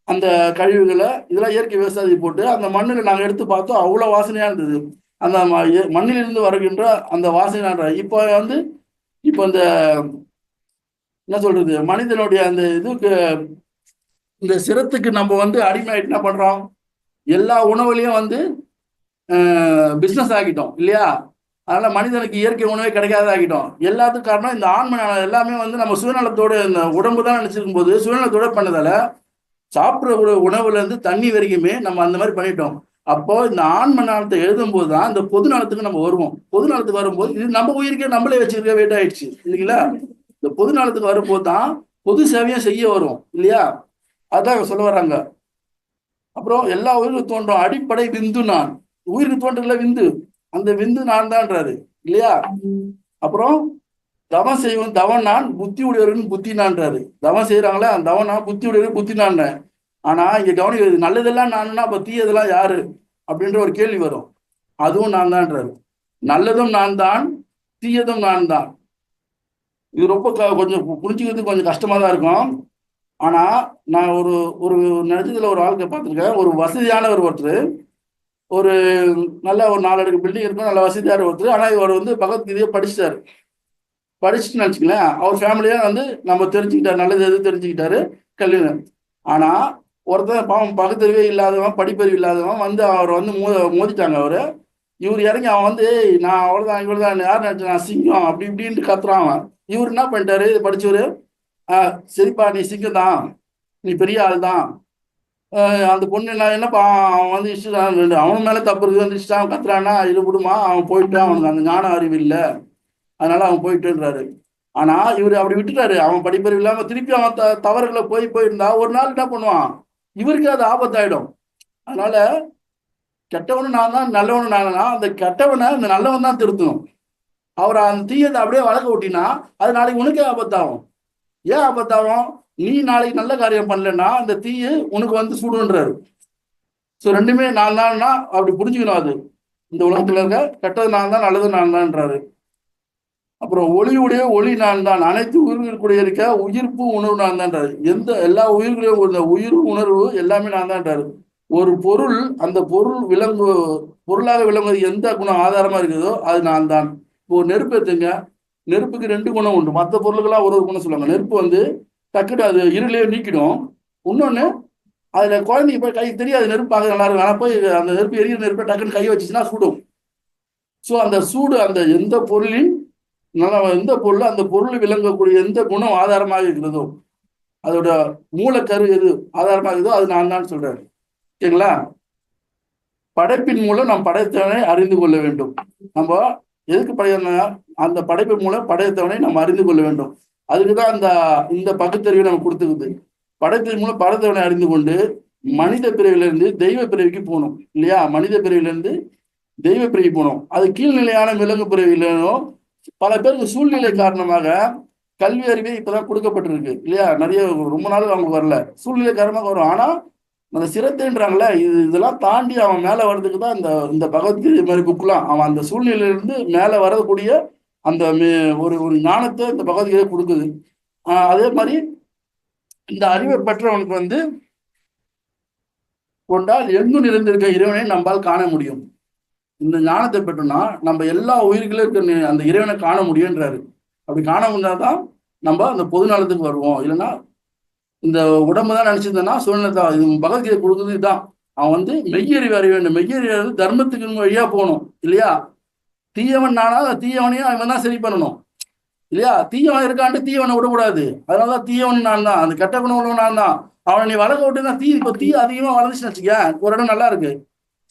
அந்த கழிவுகளை இதெல்லாம் இயற்கை விவசாயத்தை போட்டு அந்த மண்ணில் நாங்கள் எடுத்து பார்த்தோம், அவ்வளோ வாசனையா இருந்தது. அந்த மண்ணிலிருந்து வருகின்ற அந்த வாசனை. இப்போ வந்து இப்போ இந்த என்ன சொல்றது, மனிதனுடைய அந்த இதுக்கு இந்த சிரத்துக்கு நம்ம வந்து அடிமையாயிட்டு என்ன பண்றோம், எல்லா உணவுலையும் வந்து பிஸ்னஸ் ஆகிட்டோம் இல்லையா. அதனால மனிதனுக்கு இயற்கை உணவே கிடைக்காத ஆகிட்டோம். எல்லாத்துக்கும் காரணம் இந்த ஆன்ம எல்லாமே வந்து நம்ம சுயநலத்தோட இந்த உடம்பு தான் நினைச்சிருக்கும் போது சுயநலத்தோட பண்ணதால சாப்பிட்ற உணவுல இருந்து தண்ணி வரைக்குமே நம்ம அந்த மாதிரி பண்ணிட்டோம். அப்போ இந்த ஆன்ம நலத்தை எழுதும் போது தான் இந்த பொது நலத்துக்கு நம்ம வருவோம். பொது நலத்துக்கு வரும்போது இது நம்ம உயிருக்கே நம்மளே வச்சிருக்க வெயிட் ஆயிடுச்சு இல்லைங்களா. இந்த பொது நலத்துக்கு வரும்போது தான் பொது சேவையும் செய்ய வரும் இல்லையா. அதான் சொல்ல வர்றாங்க. அப்புறம் எல்லா உயிருக்கு தோன்றும் அடிப்படை விந்து நான். உயிருக்கு தோன்றல விந்து, அந்த விந்து நான் தான்றாரு இல்லையா. அப்புறம் தவம் செய்வோம், தவம் நான், புத்தி உடையவர்கள் புத்தி நான்றாரு. தவம் செய்யறாங்களே அந்த தவம் நான், புத்தி உடையவர்கள் புத்தி நான். ஆனா இங்க கவனிக்கிறது, நல்லதெல்லாம் நான்னா அப்ப தீயதெல்லாம் யாரு அப்படின்ற ஒரு கேள்வி வரும். அதுவும் நான் தான்றாரு. நல்லதும் நான் தான், தீயதும் நான் தான். இது ரொம்ப கொஞ்சம் புரிஞ்சுக்கிறது கொஞ்சம் கஷ்டமா தான் இருக்கும். ஆனா நான் ஒரு ஒரு நிஜத்துல ஒரு ஆளுக்கு பார்த்துருக்கேன். ஒரு வசதியான ஒருத்தர், ஒரு நல்ல ஒரு 4 அடுக்கு பில்டிங் இருக்கும், நல்ல வசதியான ஒருத்தர். ஆனா இவர் வந்து பகவத்கீதையை படிச்சுட்டாரு. படிச்சுட்டு நினச்சிக்கலேன், அவர் ஃபேமிலியா வந்து நம்ம தெரிஞ்சுக்கிட்டாரு, நல்லது எது தெரிஞ்சுக்கிட்டாரு கல்வி. ஆனா ஒருத்தர் பாவம் பகுத்தறிவே இல்லாதவன், படிப்பறிவு இல்லாதவன் வந்து அவர் வந்து மோதிட்டாங்க. அவரு இவர் இறங்கி அவன் வந்து நான் அவ்வளவுதான் இவ்வளவுதான் யார் நினைச்சேன் நான் சிங்கம் அப்படி இப்படின்ட்டு கத்துறான் அவன். இவர் என்ன பண்ணிட்டாரு, படிச்சவரு சரிப்பா நீ சிங்கம் தான், நீ பெரிய ஆள் தான். அந்த பொண்ணு நான் என்னப்பா அவன் வந்து இஷ்டம் அவன் மேல தப்பு இருக்குது வந்து இஷ்டம் கத்துறான்னா இது விடுமா, அவன் போயிட்டு அவனுக்கு அந்த ஞான அறிவு இல்லை, அதனால அவன் போயிட்டுன்றாரு. ஆனா இவர் அப்படி விட்டுட்டாரு. அவன் படிப்பறிவு இல்லாம திருப்பி அவன் தவறுகளை போயிருந்தா ஒரு நாள் என்ன பண்ணுவான், இவருக்கு அது ஆபத்தாயிடும். அதனால கெட்டவனு நான் தான் நல்லவனு நானா, அந்த கெட்டவனை இந்த நல்லவன் தான் திருத்தணும். அவரை அந்த தீயத்தை அப்படியே வளர்க்க விட்டினா அது நாளைக்கு உனக்கே ஆபத்தாகும். ஏன் ஆபத்தாகும், நீ நாளைக்கு நல்ல காரியம் பண்ணலன்னா அந்த தீய உனக்கு வந்து சுடுன்றாரு. ஸோ ரெண்டுமே நான் தான்னா அப்படி புரிஞ்சுக்கணும். அது இந்த உலகத்துல இருக்க கெட்டது நான் தான் நல்லது நான் தான்ன்றாரு. அப்புறம் ஒளியுடைய ஒளி நான் தான், அனைத்து உயிர்களுக்குடைய இருக்க உயிர்ப்பு உணர்வு நான் தான்றாரு. எல்லா உயிர்களையும் ஒரு உயிர் உணர்வு எல்லாமே நான் தான்றாரு. ஒரு பொருள் அந்த பொருள் பொருளாக விளங்குவது எந்த குணம் ஆதாரமா இருக்குதோ அது நான் தான். இப்போ நெருப்பு எடுத்துங்க, நெருப்புக்கு 2 குணம் உண்டு. மற்ற பொருளுக்கெல்லாம் ஒரு குணம் சொல்லுவாங்க. நெருப்பு வந்து டக்குட்டு அது இருளையே நீக்கிடும். இன்னொன்னு அதுல குழந்தைங்க போய் கை தெரியாது, நெருப்பு பார்க்க நல்லா இருக்கும், ஆனா போய் அந்த நெருப்பு எரியிற நெருப்பை டக்குன்னு கை வச்சுச்சுன்னா சுடும். ஸோ அந்த சூடு அந்த எந்த பொருளின் எந்த பொருள் அந்த பொருள் விளங்கக்கூடிய எந்த குணம் ஆதாரமாக இருக்கிறதோ, அதோட மூலக்கரு எது ஆதாரமாக இருக்குதோ அது நான் தான் சொல்றாரு. ஓகேங்களா? படைப்பின் மூலம் நாம் படைத்தவனை அறிந்து கொள்ள வேண்டும். நம்ம எதுக்கு படைக்கணும், அந்த படைப்பின் மூலம் படைத்தவனை நம்ம அறிந்து கொள்ள வேண்டும். அதுக்குதான் இந்த பகுத்தறிவை நம்ம கொடுத்துக்குது. படைப்பின் மூலம் படைத்தவனை அறிந்து கொண்டு மனித பிறவிலிருந்து தெய்வ பிறவிக்கு போகணும் இல்லையா? மனித பிறவிலிருந்து தெய்வ பிறவி போகணும். அது கீழ்நிலையான விலங்கு பிறவிலும் பல பேருக்கு சூழ்நிலை காரணமாக கல்வி அறிவே இப்பதான் கொடுக்கப்பட்டிருக்கு இல்லையா? நிறைய ரொம்ப நாள் அவங்களுக்கு வரல, சூழ்நிலை காரணமாக வரும். ஆனா அந்த சிரத்தைன்றாங்களே, இதெல்லாம் தாண்டி அவன் மேல வர்றதுக்கு தான் இந்த பகவத்கீதை மாதிரி புக்கெல்லாம். அவன் அந்த சூழ்நிலையிலிருந்து மேல வரக்கூடிய அந்த ஒரு ஒரு ஞானத்தை இந்த பகவத்கீதை கொடுக்குது. அதே மாதிரி இந்த அறிவை பெற்றவனுக்கு வந்து கொண்டால் எங்கும் நிறைந்திருக்க இறைவனை நம்மால் காண முடியும். இந்த ஞானத்தை பெற்றோம்னா நம்ம எல்லா உயிர்களும் இருக்க அந்த இறைவனை காண முடியுன்றாரு. அப்படி காண முடியாதான் நம்ம அந்த பொது நலத்துக்கு வருவோம். இல்லைன்னா இந்த உடம்பு தான் நினைச்சிருந்தேன்னா சூழ்நிலை இது பகவத்கீதை கொடுக்குறது இதுதான். அவன் வந்து மெய்யறிவு அறிய வேண்டும். மெய்யறிவு தர்மத்துக்கு வழியா போகணும் இல்லையா? தீயவன் நானா தீயவனையும் அவன் தான் சரி பண்ணணும் இல்லையா? தீயவன் இருக்கான்ட்டு தீயவனை விடக்கூடாது. அதனாலதான் தீயவன் நான் தான், அந்த கெட்ட குணம் உள்ளவன் நான் தான். அவனை நீ வளர்க்க விட்டுனா இப்போ தீ அதிகமா வளர்ந்துச்சுன்னு வச்சுக்க, ஒரு இடம் நல்லா இருக்கு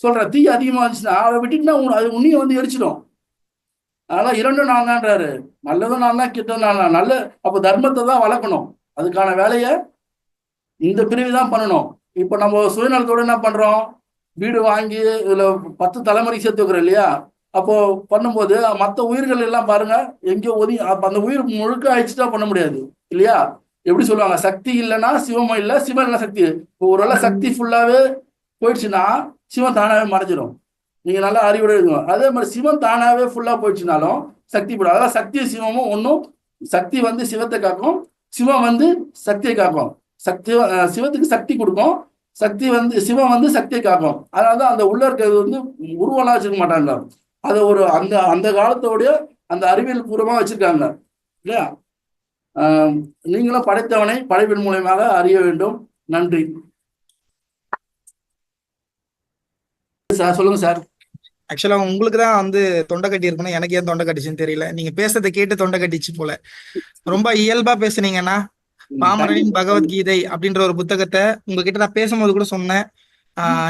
சொல்ற, தீ அதிகமா வந்துச்சுன்னா அதை விட்டுட்டுனா அது உன்னையும் வந்து எரிச்சிடும். அதனால இரண்டும் நான் தான்றாரு. நல்லதும் நான் தான், கெட்டதும் நான் தான். நல்ல அப்போ தர்மத்தை தான் வளர்க்கணும். அதுக்கான வேலையை இந்த பிரிவு தான் பண்ணணும். இப்போ நம்ம சுயநலத்தோடு என்ன பண்றோம், வீடு வாங்கி இதுல 10 தலைமுறைக்கு சேர்த்து வைக்கிறோம் இல்லையா? அப்போ பண்ணும்போது மற்ற உயிர்கள் எல்லாம் பாருங்க எங்கேயோ ஒதுங்கி, அந்த உயிர் முழுக்க ஆயிடுச்சுட்டா பண்ண முடியாது இல்லையா? எப்படி சொல்லுவாங்க, சக்தி இல்லைன்னா சிவமும் இல்லை, சிவம் இல்லைன்னா சக்தி. இப்போ ஒருவேளை சக்தி ஃபுல்லாவே போயிடுச்சுன்னா சிவம் தானாவே மறைஞ்சிடும். நீங்க நல்லா அறிவுரை இருக்கணும். அதே மாதிரி சிவம் தானாவே ஃபுல்லா போயிடுச்சுனாலும் சக்தி போடும். அதாவது சக்தி சிவமும் ஒன்றும், சக்தி வந்து சிவத்தை காக்கும், சிவம் வந்து சக்தியை காக்கும். சிவத்துக்கு சக்தி கொடுக்கும், சிவம் வந்து சக்தியை காக்கும். அதனாலதான் அந்த உள்ள இருக்கிறது வந்து உருவெல்லாம் வச்சிருக்க மாட்டாங்க. அதை ஒரு அந்த அந்த காலத்தோடைய அந்த அறிவியல் பூர்வமா வச்சிருக்காங்க இல்லையா? நீங்களும் படைத்தவனை படைப்பின் மூலமாக அறிய வேண்டும். நன்றி சார். சொல்லுங்க சார். ஆக்சுவலா உங்களுக்கு தான் வந்து தொண்டை கட்டி இருக்கணும், எனக்கு ஏன் தொண்டை கட்டிச்சுன்னு தெரியல. நீங்க பேசுறதை கேட்டு தொண்டை கட்டிச்சு போல. ரொம்ப இயல்பா பேசுனீங்கன்னா. பாமரனின் பகவத்கீதை அப்படின்ற ஒரு புத்தகத்தை உங்ககிட்ட நான் பேசும்போது கூட சொன்னேன்,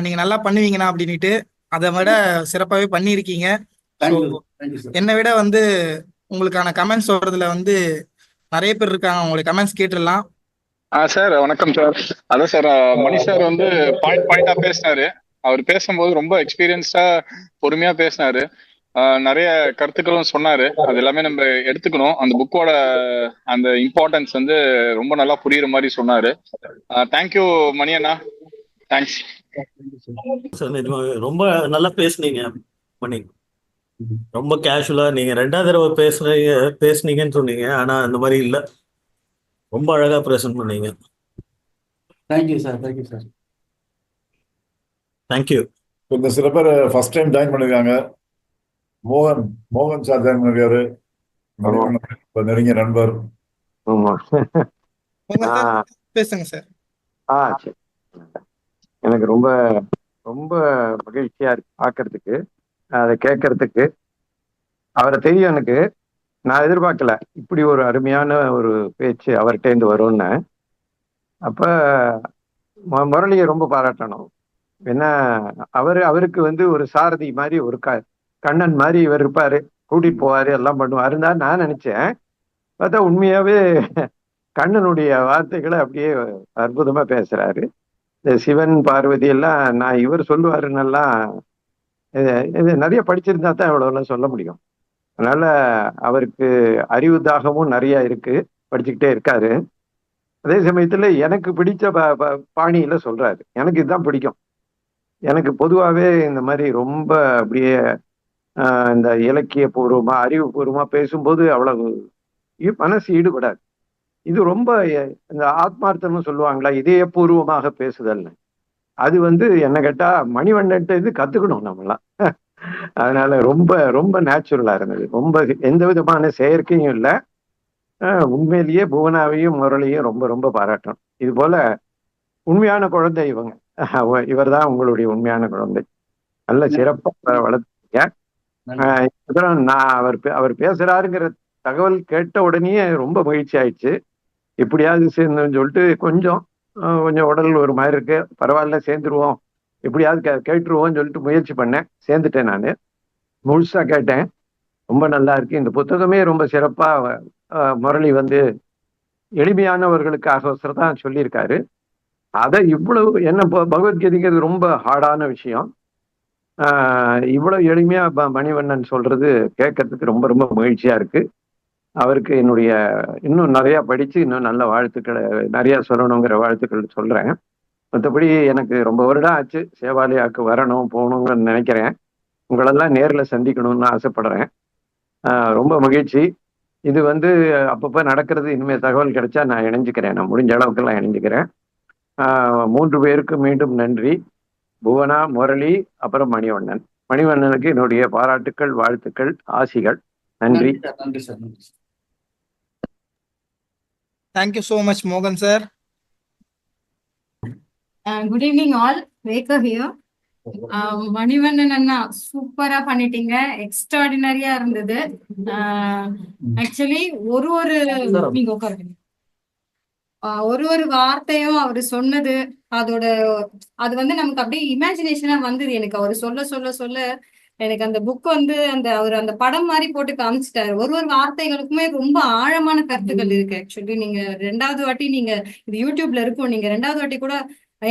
நீங்க நல்லா பண்ணுவீங்கண்ணா அப்படின்னுட்டு. அதை விட சிறப்பாகவே பண்ணியிருக்கீங்க. என்னை விட வந்து உங்களுக்கான கமெண்ட்ஸ் வர்றதுல வந்து நிறைய பேர் இருக்காங்க, உங்களுடைய கமெண்ட்ஸ் கேட்டுடலாம். சார் வணக்கம் சார். அதான் சார், மணி சார் வந்து பாயிண்டா பேசினாரு. அவர் பேசும்போது ரொம்ப எக்ஸ்பீரியன்ஸா பொறுமையா பேசினாரு. நிறைய கருத்துக்களும் சொன்னாரு. அது எல்லாமே நம்ம எடுத்துக்கணும். அந்த புக்கோட அந்த இம்பார்ட்டன்ஸ் வந்து ரொம்ப நல்லா புரியுற மாதிரி சொன்னாரு. தேங்க்யூ மணி அண்ணா, தேங்க்ஸ். ரொம்ப நல்லா பேசுனீங்க மணி. ரொம்ப கேஷுவலா நீங்க 2வது தடவை பேசுனீங்கன்னு சொன்னீங்க, ஆனா அந்த மாதிரி இல்ல, ரொம்ப அழகா பிரசன்ட் பண்ணீங்க. Thank you sir. Thank you sir. Thank you. இந்த சில பேர் ஃபர்ஸ்ட் டைம் ஜாயின் பண்ணிருக்காங்க. மோகன் சார் ஜாயின் பண்ணிருக்காரு, நெருங்கிய நண்பர். பேசுங்க சார். சரி. எனக்கு ரொம்ப ரொம்ப மகிழ்ச்சியா இருக்கு பார்க்கறதுக்கு, அதை கேட்கறதுக்கு. அவரை தெரியும் எனக்கு. நான் எதிர்பார்க்கல இப்படி ஒரு அருமையான ஒரு பேச்சு அவர்கிட்டேருந்து வரும்னு. அப்ப முரளியை ரொம்ப பாராட்டணும். ஏன்னா அவருக்கு வந்து ஒரு சாரதி மாதிரி ஒரு கண்ணன் மாதிரி இவர் இருப்பாரு, கூட்டிட்டு போவாரு, எல்லாம் பண்ணுவாருன்னு தான் நான் நினைச்சேன். பார்த்தா உண்மையாவே கண்ணனுடைய வார்த்தைகளை அப்படியே அற்புதமா பேசுறாரு. இந்த சிவன் பார்வதி எல்லாம் நான் இவர் சொல்லுவாருன்னெல்லாம் இது நிறைய படிச்சிருந்தா தான் இவ்வளவு சொல்ல முடியும். அதனால அவருக்கு அறிவு தாகமும் நிறைய இருக்கு, படிச்சுக்கிட்டே இருக்காரு. அதே சமயத்துல எனக்கு பிடிச்ச பாணியில சொல்றாரு. எனக்கு இதுதான் பிடிக்கும். எனக்கு பொதுவாகவே இந்த மாதிரி ரொம்ப அப்படியே இந்த இலக்கிய பூர்வமா அறிவுபூர்வமா பேசும்போது அவ்வளவு மனசு ஈடுபடாது. இது ரொம்ப இந்த ஆத்மார்த்தம்னு சொல்லுவாங்களா, இதயபூர்வமாக பேசுதல்னு, அது வந்து என்ன கேட்டா மணிவண்ணன்ட்டு இது கத்துக்கணும் நம்மளாம். அதனால ரொம்ப ரொம்ப நேச்சுரலா இருந்தது. ரொம்ப எந்த விதமான செயற்கையும் இல்லை. உண்மையிலேயே புவனாவையும் முரளியும் ரொம்ப ரொம்ப பாராட்டணும். இது போல உண்மையான குழந்தை இவர் தான் உங்களுடைய உண்மையான குழந்தை. நல்ல சிறப்பாக வளர்த்துங்க. நான் அவர் பேசுறாருங்கிற தகவல் கேட்ட உடனே ரொம்ப மகிழ்ச்சி ஆயிடுச்சு. எப்படியாவது சேர்ந்துன்னு சொல்லிட்டு கொஞ்சம் உடல் ஒரு மாதிரி இருக்கு, பரவாயில்ல சேர்ந்துருவோம், எப்படியாவது கேட்டுருவோம்னு சொல்லிட்டு முயற்சி பண்ணேன். சேர்ந்துட்டேன். நான் முழுசா கேட்டேன். ரொம்ப நல்லா இருக்கு. இந்த புத்தகமே ரொம்ப சிறப்பா முரளி வந்து எளிமையானவர்களுக்காக தான் சொல்லியிருக்காரு. அதை இவ்வளவு என்ன பகவத்கீதைங்கிறது ரொம்ப ஹார்டான விஷயம். இவ்வளவு எளிமையா மணிவண்ணன் சொல்றது கேட்கறதுக்கு ரொம்ப ரொம்ப மகிழ்ச்சியா இருக்கு. அவருக்கு என்னுடைய இன்னும் நிறைய படிச்சு இன்னும் நல்ல வாழ்த்துக்களை நிறைய சொல்லணுங்கிற வாழ்த்துக்கள் சொல்றேன். மற்றபடி எனக்கு ரொம்ப வருடம் ஆச்சு சேவாலயாவுக்கு வரணும் போகணுங்கன்னு நினைக்கிறேன். உங்களெல்லாம் நேரில் சந்திக்கணும்னு ஆசைப்படுறேன். ரொம்ப மகிழ்ச்சி. இது வந்து அப்பப்போ நடக்கிறது. இனிமேல் தகவல் கிடைச்சா நான் இணைஞ்சுக்கிறேன். நான் முடிஞ்ச அளவுக்கெல்லாம் இணைஞ்சுக்கிறேன். 3 பேருக்கு மீண்டும் நன்றி. புவனா, முரளி, அப்புறம் மணிவண்ணன். மணிவண்ணனுக்கு என்னுடைய பாராட்டுக்கள், வாழ்த்துக்கள், ஆசிகள். நன்றி. நன்றி சார். தேங்க்யூ ஸோ மச் மோகன் சார். Good evening all. வேக்கா ஹியர். மணிவண்ணன் அண்ணா சூப்பரா பண்ணிட்டீங்க. எக்ஸ்ட்ராடினரியா இருந்தது. ஆக்சுவலி நீங்க உட்காருங்க. ஒரு வார்த்தையும் அவரு சொன்னது அது வந்து நமக்கு அப்படியே இமேஜினேஷனா வந்தது. எனக்கு அவரு சொல்ல எனக்கு அந்த புக் வந்து அவர் அந்த படம் மாதிரி போட்டு காமிச்சிட்டாரு. ஒரு வார்த்தைகளுக்குமே ரொம்ப ஆழமான கருத்துக்கள் இருக்கு. ஆக்சுவலி நீங்க 2வது வாட்டி இது யூடியூப்ல இருக்கும், நீங்க 2வது வாட்டி கூட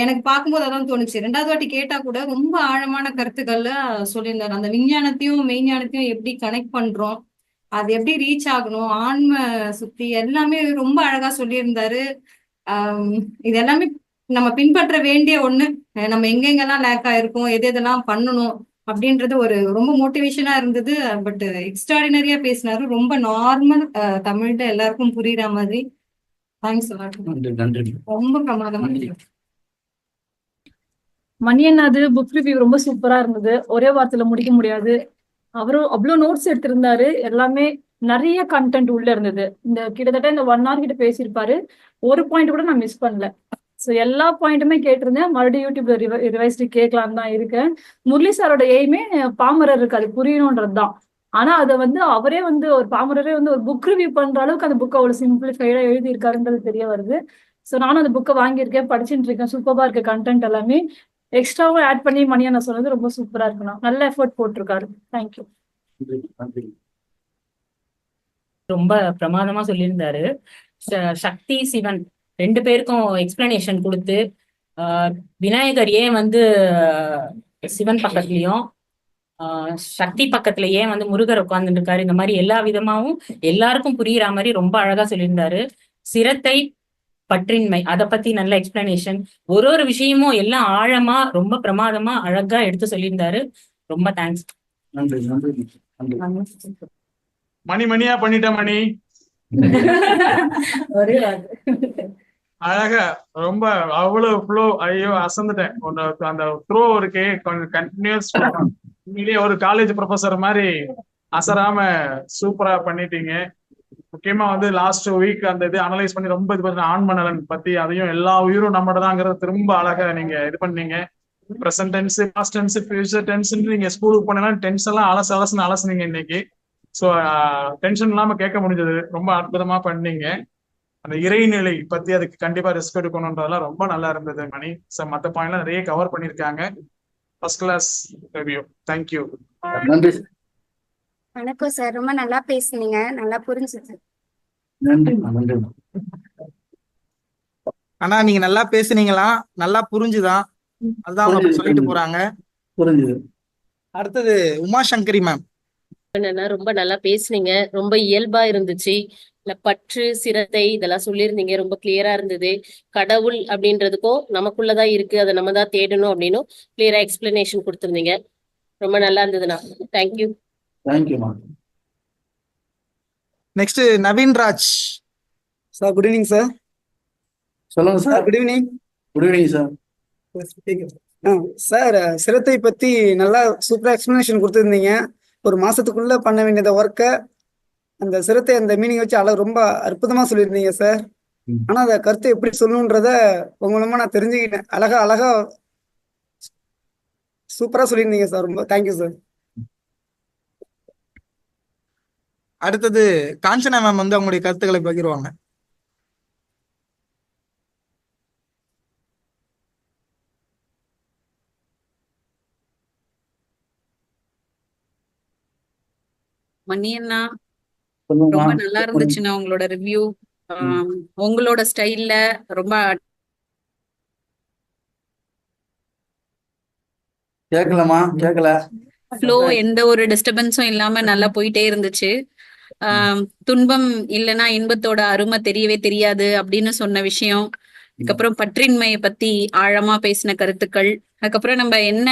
எனக்கு பார்க்கும்போது அதான் தோணுச்சு. 2வது வாட்டி கேட்டா கூட ரொம்ப ஆழமான கருத்துக்கள்ல சொல்லியிருந்தாரு. அந்த விஞ்ஞானத்தையும் மெய்ஞானத்தையும் எப்படி கனெக்ட் பண்றோம், அது எப்படி ரீச் ஆகணும், ஆன்ம சுத்தி எல்லாமே ரொம்ப அழகா சொல்லியிருந்தாரு. இது எல்லாமே நம்ம பின்பற்ற வேண்டிய ஒண்ணு. நம்ம எங்கெங்கெல்லாம் லேக் ஆயிருக்கோம், எதெல்லாம் பண்ணணும் அப்படின்றது ரொம்ப மோட்டிவேஷனா இருந்தது. பட் எக்ஸ்ட்ராடினரியா பேசினாரு. ரொம்ப நார்மல் தமிழ்ல எல்லாருக்கும் புரியுற மாதிரி. தேங்க்ஸ். ரொம்ப பிரமாதமா இருக்கு. மணியண்ணாது புக் ரிவ்யூ ரொம்ப சூப்பரா இருந்தது. ஒரே வாரத்துல முடிக்க முடியாது. அவரும் அவ்வளவு நோட்ஸ் எடுத்திருந்தாரு. எல்லாமே நிறைய கண்டென்ட் உள்ள இருந்தது. கிட்டத்தட்ட இந்த 1 hour கிட்ட பேசியிருப்பாரு. ஒரு பாயிண்ட் கூட நான் மிஸ் பண்ணல. ஸோ எல்லா பாயிண்ட்டுமே கேட்டிருந்தேன். மறுபடியும் யூடியூப்ல ரிவைஸ்டு கேட்கலான்னு தான் இருக்கேன். முரளி சாரோட எய்மே பாமரருக்கு அது புரியணுன்றது தான். ஆனா அதை வந்து அவரே வந்து ஒரு பாமரரே வந்து ஒரு புக் ரிவ்யூ பண்ற அளவுக்கு அந்த புக்கை அவ்வளவு சிம்பிளிஃபைடா எழுதியிருக்காருன்றது தெரிய வருது. ஸோ நானும் அந்த புக்கை வாங்கியிருக்கேன், படிச்சுட்டு இருக்கேன். சூப்பரா இருக்கு கண்டென்ட் எல்லாமே. எக்ஸ்ட்ராவும் ஆட் பண்ணி மணியண்ணா சொன்னது ரொம்ப சூப்பரா இருக்கணும். நல்ல எஃபர்ட் போட்டிருக்காரு. தேங்க்யூ. ரொம்ப பிரமாதமா சொல்லியிருந்தாரு. சக்தி சிவன் 2 பேருக்கும் எக்ஸ்பிளனேஷன் கொடுத்து, விநாயகர் ஏன் வந்து சிவன் பக்கத்துலயும் சக்தி பக்கத்துல ஏன் வந்து முருகர் உட்கார்ந்துட்டு இருக்காரு, இந்த மாதிரி எல்லா விதமாவும் எல்லாருக்கும் புரியுற மாதிரி ரொம்ப அழகா சொல்லியிருந்தாரு. சிரத்தை பற்றின்மை அதை பத்தி நல்ல எக்ஸ்பிளனேஷன். ஒரு விஷயமும் எல்லாம் ஆழமா ரொம்ப பிரமாதமா அழகா எடுத்து சொல்லியிருந்தாரு. ரொம்ப தேங்க்ஸ். மணியா பண்ணிட்ட மணி. ஒரே அழகா ரொம்ப அவ்வளவு ஃப்ளோ. ஐயோ அசந்துட்டேன். அந்த த்ரோ இருக்கே கொஞ்சம் கண்டினியூஸ். ஒரு காலேஜ் ப்ரொஃபசர் மாதிரி அசராம சூப்பரா பண்ணிட்டீங்க. முக்கியமா வந்து லாஸ்ட் வீக் அந்த இது அனலைஸ் பண்ணி ரொம்ப இது பண்ணி ஆன்ம நலன் பத்தி அதையும் எல்லா உயிரும் நம்மடதாங்கிறத திரும்ப அழகா நீங்க இது பண்ணீங்க. Present tense, past tense, future tense நீங்க ஸ்கூலுக்கு போனீங்கன்னா டென்ஸ் எல்லாம் அலசுனீங்க இன்னைக்கு. ஸோ டென்ஷன் இல்லாம கேட்க முடிஞ்சது. ரொம்ப அற்புதமா பண்ணீங்க. அந்த இறைநிலை பத்தி அதுக்கு கண்டிப்பா ரிஸ்க் எடுக்கணுன்றதெல்லாம் ரொம்ப நல்லா இருந்தது மணி. ஸோ மற்ற பாயிண்ட்லாம் நிறைய கவர் பண்ணியிருக்காங்க. First class review. தேங்க்யூ. நன்றி வணக்கம் சார், ரொம்ப நல்லா பேசுனீங்க, நல்லா புரிஞ்சுது. நன்றிம்மா நன்றிம்மா. ஆனா நீங்க நல்லா பேசுனீங்களா, நல்லா புரிஞ்சுதான், அதுதான் அவங்க அப்படி சொல்லிட்டு போறாங்க. புரிஞ்சுது. அடுத்தது உமா சங்கரி மேம். ரொம்ப நல்லா பேசுனீங்க, ரொம்ப இயல்பா இருந்துச்சு. இல்ல பற்று சிரத்தை இதெல்லாம் சொல்லியிருந்தீங்க, ரொம்ப கிளியரா இருந்தது. கடவுள் அப்படின்றதுக்கும் நமக்குள்ளதான் இருக்கு, அதை நம்ம தான் தேடணும் அப்படின்னும் கிளியரா எக்ஸ்பிளனேஷன் கொடுத்துருந்தீங்க. ரொம்ப நல்லா இருந்ததுண்ணா. தேங்க்யூ. தேங்க்யூமா. Next Naveen Raj sir. Good evening sir. சொல்லுங்க sir. Good evening. Good evening sir. Sir, சிரத்தை பத்தி நல்லா சூப்பரா எக்ஸ்பிளனேஷன் கொடுத்துருந்தீங்க. ஒரு மாசத்துக்குள்ள பண்ண வேண்டியத ஒர்க்கை அந்த சிரத்தை அந்த மீனிங் வச்சு ரொம்ப அற்புதமா சொல்லியிருந்தீங்க சார். ஆனா அந்த கருத்தை எப்படி சொல்லணுன்றத உங்க மூலமா நான் தெரிஞ்சுக்கிட்டேன். அழகா சூப்பரா சொல்லியிருந்தீங்க சார். ரொம்ப தேங்க்யூ சார். அடுத்தது காஞ்சனா மேம் வந்து அவங்களுடைய கருத்துக்களை பகிர்வாங்க. மணியண்ணா, ரொம்ப நல்லா இருந்துச்சுண்ணா உங்களோட ரிவ்யூ. உங்களோட ஸ்டைல்ல ரொம்ப கேட்கலமா கேட்கல. ஃப்ளோ, எந்த ஒரு டிஸ்டர்பன்ஸும் இல்லாம நல்லா போயிட்டே இருந்துச்சு. துன்பம் இல்லைன்னா இன்பத்தோட அருமை தெரியவே தெரியாது அப்படின்னு சொன்ன விஷயம். அதுக்கப்புறம் பற்றின்மையை பத்தி ஆழமா பேசின கருத்துக்கள். அதுக்கப்புறம் நம்ம என்ன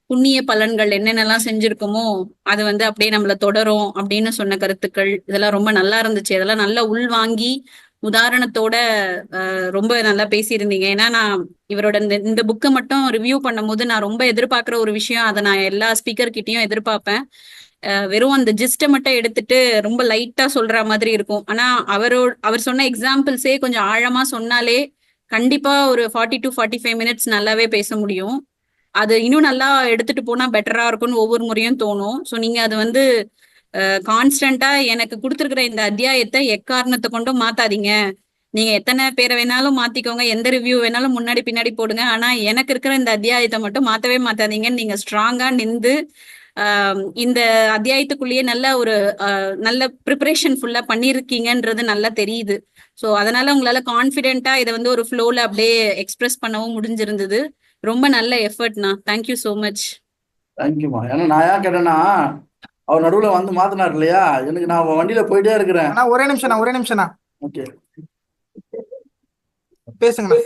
புண்ணிய பலன்கள் என்னென்னலாம் செஞ்சிருக்கோமோ அது வந்து அப்படியே நம்மள தொடரும் அப்படின்னு சொன்ன கருத்துக்கள். இதெல்லாம் ரொம்ப நல்லா இருந்துச்சு. அதெல்லாம் நல்லா உள்வாங்கி உதாரணத்தோட ரொம்ப நல்லா பேசியிருந்தீங்க. ஏன்னா நான் இவரோட இந்த புக்கை மட்டும் ரிவ்யூ பண்ணும்போது நான் ரொம்ப எதிர்பார்க்குற ஒரு விஷயம், அதை நான் எல்லா ஸ்பீக்கர் கிட்டையும் எதிர்பார்ப்பேன். வெறும் அந்த ஜிஸ்ட்டை மட்டும் எடுத்துட்டு ரொம்ப லைட்டா சொல்ற மாதிரி இருக்கும். ஆனா அவர் சொன்ன எக்ஸாம்பிள்ஸே கொஞ்சம் ஆழமா சொன்னாலே கண்டிப்பா ஒரு 40 to 45 minutes நல்லாவே பேச முடியும். அது இன்னும் நல்லா எடுத்துட்டு போனா பெட்டரா இருக்கும்னு ஒவ்வொரு முறையும் தோணும். ஸோ நீங்க அது வந்து கான்ஸ்டன்டா எனக்கு கொடுத்துருக்கிற இந்த அத்தியாயத்தை எக்காரணத்தை கொண்டும் மாத்தாதீங்க. நீங்க எத்தனை பேரை வேணாலும் மாத்திக்கோங்க, எந்த ரிவ்யூ வேணாலும் முன்னாடி பின்னாடி போடுங்க, ஆனா எனக்கு இருக்கிற இந்த அத்தியாயத்தை மட்டும் மாத்தவே மாத்தாதீங்கன்னு நீங்க ஸ்ட்ராங்கா நின்று இந்த அத்தியாயத்துக்குள்ளேயே நல்ல ப்ரிப்பரேஷன் ஃபுல்லா பண்ணிருக்கீங்கன்றது நல்லா தெரியுது. ஸோ அதனால உங்களால கான்ஃபிடென்ட்டா இதை வந்து ஒரு ஃப்ளோல அப்படியே எக்ஸ்பிரஸ் பண்ணவும் முடிஞ்சிருந்தது. ரொம்ப நல்ல எஃபர்ட்ண்ணா. Thank you so much. தேங்க்யூமா. ஏன்னா நான் ஏன் கேட்டேன்னா, அவர் நடுவுல வந்து மாத்தினார் இல்லையா, எனக்கு நான் வண்டியில போயிட்டே இருக்கிறேன். ஒரே நிமிஷம்ண்ணா. ஓகே, பேசுங்க.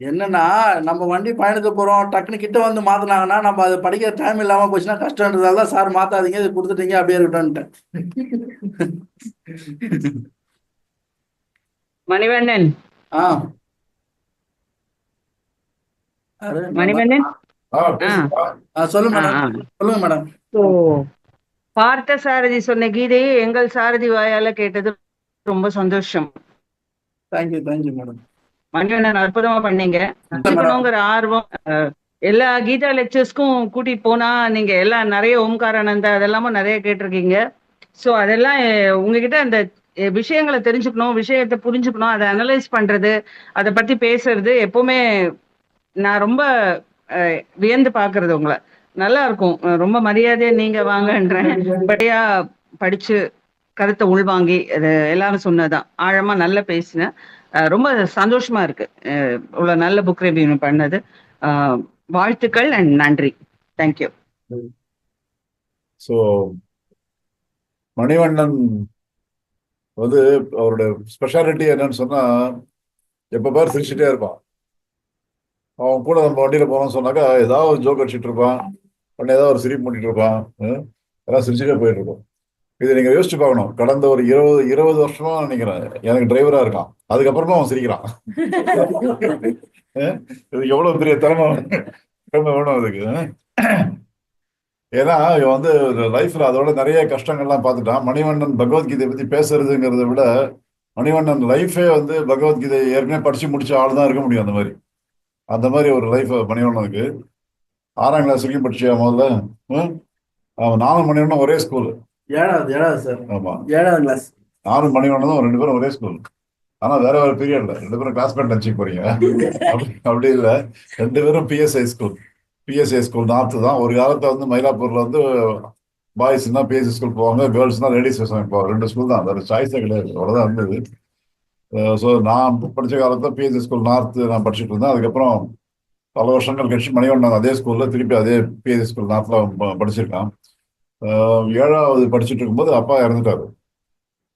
என்னன்னா நம்ம வண்டி பயணத்துக்கு போறோம், டக்குனு கிட்ட வந்து மாத்தினாங்கன்னா நம்ம அது படிக்கிற டைம் இல்லாம போச்சுன்னா கஷ்டன்றதால தான் சார் மாத்தாதீங்க, இது கொடுத்துட்டீங்க அப்படியே இருக்கட்டும்ட்டேன். மணிவண்ணன். மணிவண்ணன், சொல்லுங்க மேடம். சொல்லுங்க மேடம். பார்த்த சாரதி சொன்ன கீதையை எங்கள் சாரதி வாயால கேட்டது ரொம்ப சந்தோஷம். Thank you madam. மணிவண்ணன், அற்புதமா பண்ணீங்க. கத்துக்கணுங்கிற ஆர்வம் எல்லா கீதா லெக்சர்ஸ்க்கும் கூட்டிட்டு போனா நீங்க எல்லாம் நிறைய ஓம்காரானந்தா அதெல்லாமும் நிறைய கேட்டிருக்கீங்க. ஸோ அதெல்லாம் உங்ககிட்ட அந்த விஷயங்களை தெரிஞ்சுக்கணும், விஷயத்தை புரிஞ்சுக்கணும், அதை அனலைஸ் பண்றது, அதை பத்தி பேசுறது எப்பவுமே நான் ரொம்ப வியந்து பாக்குறது. உங்களை நல்லா இருக்கும். ரொம்ப மரியாதையா நீங்க வாங்கன்றேன். படியா படிச்சு கருத்தை உள்வாங்கி அது எல்லாரும் சொன்னதான் ஆழமா நல்லா பேசினேன். ரொம்ப சந்தோஷமா இருக்கு இவ்வளவு நல்ல புக் ரிவ்யூ பண்ணது. வாழ்த்துக்கள் அண்ட் நன்றி. தேங்க்யூ. ஸோ மணிவண்ணன் வந்து அவரோட ஸ்பெஷாலிட்டி என்னன்னு சொன்னா, எப்ப பாரு சிரிச்சுட்டே இருப்பான். அவன் கூட நம்ம வண்டியில போனோம்னு சொன்னாக்கா ஏதாவது ஜோக் அடிச்சுட்டு இருப்பான், உடனே ஏதாவது ஒரு சிரிப்பு பண்ணிட்டு இருப்பான், எல்லாம் சிரிச்சுட்டே போயிட்டு இருப்போம். இதை நீங்க யோசிச்சு பார்க்கணும். கடந்த ஒரு 20 வருஷமா நினைக்கிறேன் எனக்கு டிரைவரா இருக்கான், அதுக்கப்புறமா அவன் சிரிக்கிறான். இதுக்கு எவ்வளவு பெரிய திறமை வேணும் அதுக்கு. ஏன்னா இவன் வந்து லைஃப்ல அதோட நிறைய கஷ்டங்கள்லாம் பார்த்துட்டான். மணிவண்ணன் பகவத்கீதை பத்தி பேசுறதுங்கிறத விட மணிவண்ணன் லைஃபே வந்து பகவத்கீதை ஏற்கனவே படிச்சு முடிச்ச ஆள் தான் இருக்க முடியும். அந்த மாதிரி ஒரு லைஃப் மணிவண்ணனுக்கு. 6ஆம் கிளாஸ் வரைக்கும் படிச்சியா முதல்ல? அவன் 4 மணிவண்ணன் ஒரே ஸ்கூல். ஏழாவது சார். ஆமா, 7ஆம் கிளாஸ். நானும் மணிவண்ணனும் 2 பேரும் ஒரே ஸ்கூல். ஆனா வேற வேற பீரியட்ல 2 பேரும் கிளாஸ்மேட் நினைச்சு போறீங்க. அப்படி இல்லை, 2 பேரும் PSI school. PSI school north தான். ஒரு காலத்துல வந்து மயிலாப்பூர்ல வந்து பாய்ஸ்னா பிஎஸ்சி ஸ்கூல் போவாங்க, கேர்ள்ஸ்னா லேடிஸ் போவாங்க. 2 ஸ்கூல் தான், வேற சாய்ஸே கிடையாது. அவ்வளவுதான் இருந்தது. ஸோ நான் படித்த காலத்தில் பிஎஸ்சி ஸ்கூல் நார்த்து நான் படிச்சுட்டு இருந்தேன். அதுக்கப்புறம் பல வருஷங்கள் கழிச்சு மணிவண்ணன் அதே ஸ்கூலில் திருப்பி அதே பிஎஸ்சி ஸ்கூல் நார்த்தில் படிச்சிருக்கான். 7ஆவது படிச்சுட்டு இருக்கும்போது அப்பா இறந்துட்டாரு.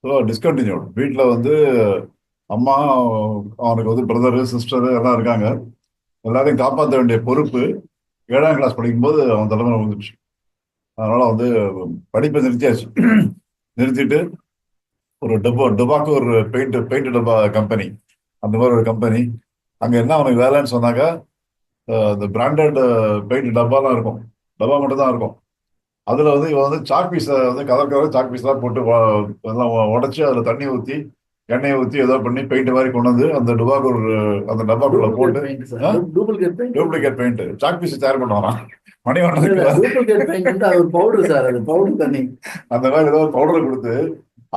So discontinued. வீட்டில் வந்து அம்மா, அவனுக்கு வந்து பிரதரு சிஸ்டரு எல்லாம் இருக்காங்க. எல்லாரையும் காப்பாற்ற வேண்டிய பொறுப்பு 7ஆம் கிளாஸ் படிக்கும்போது அவன் தலைமையில் வந்துடுச்சு. அதனால வந்து படிப்பை நிறுத்தியாச்சு. நிறுத்திட்டு ஒரு டொபாக்கோ ஒரு பெயிண்ட் டப்பா கம்பெனி, அந்த மாதிரி ஒரு கம்பெனி. அங்கே என்ன அவனுக்கு வேலைன்னு சொன்னாக்கா, இந்த பிராண்டட் பெயிண்ட் டப்பாலாம் இருக்கும், டப்பா மட்டும் தான் இருக்கும். அதில் வந்து இவன் வந்து சாக் பீஸை வந்து கலர் சாக் பீஸ்லாம் போட்டு எல்லாம் உடச்சி அதில் தண்ணி ஊற்றி எண்ணெயை ஊற்றி ஏதோ பண்ணி பெயிண்ட் மாதிரி கொண்டு வந்து அந்த டொபாக்கோ அந்த டப்பாக்குள்ள போட்டு டூப்ளிகேட் பெயிண்ட் சாக் பீஸ் தயார் பண்ணுவானா மணிவண்ணனுக்கு. அந்த மாதிரி ஏதோ பவுடரை கொடுத்து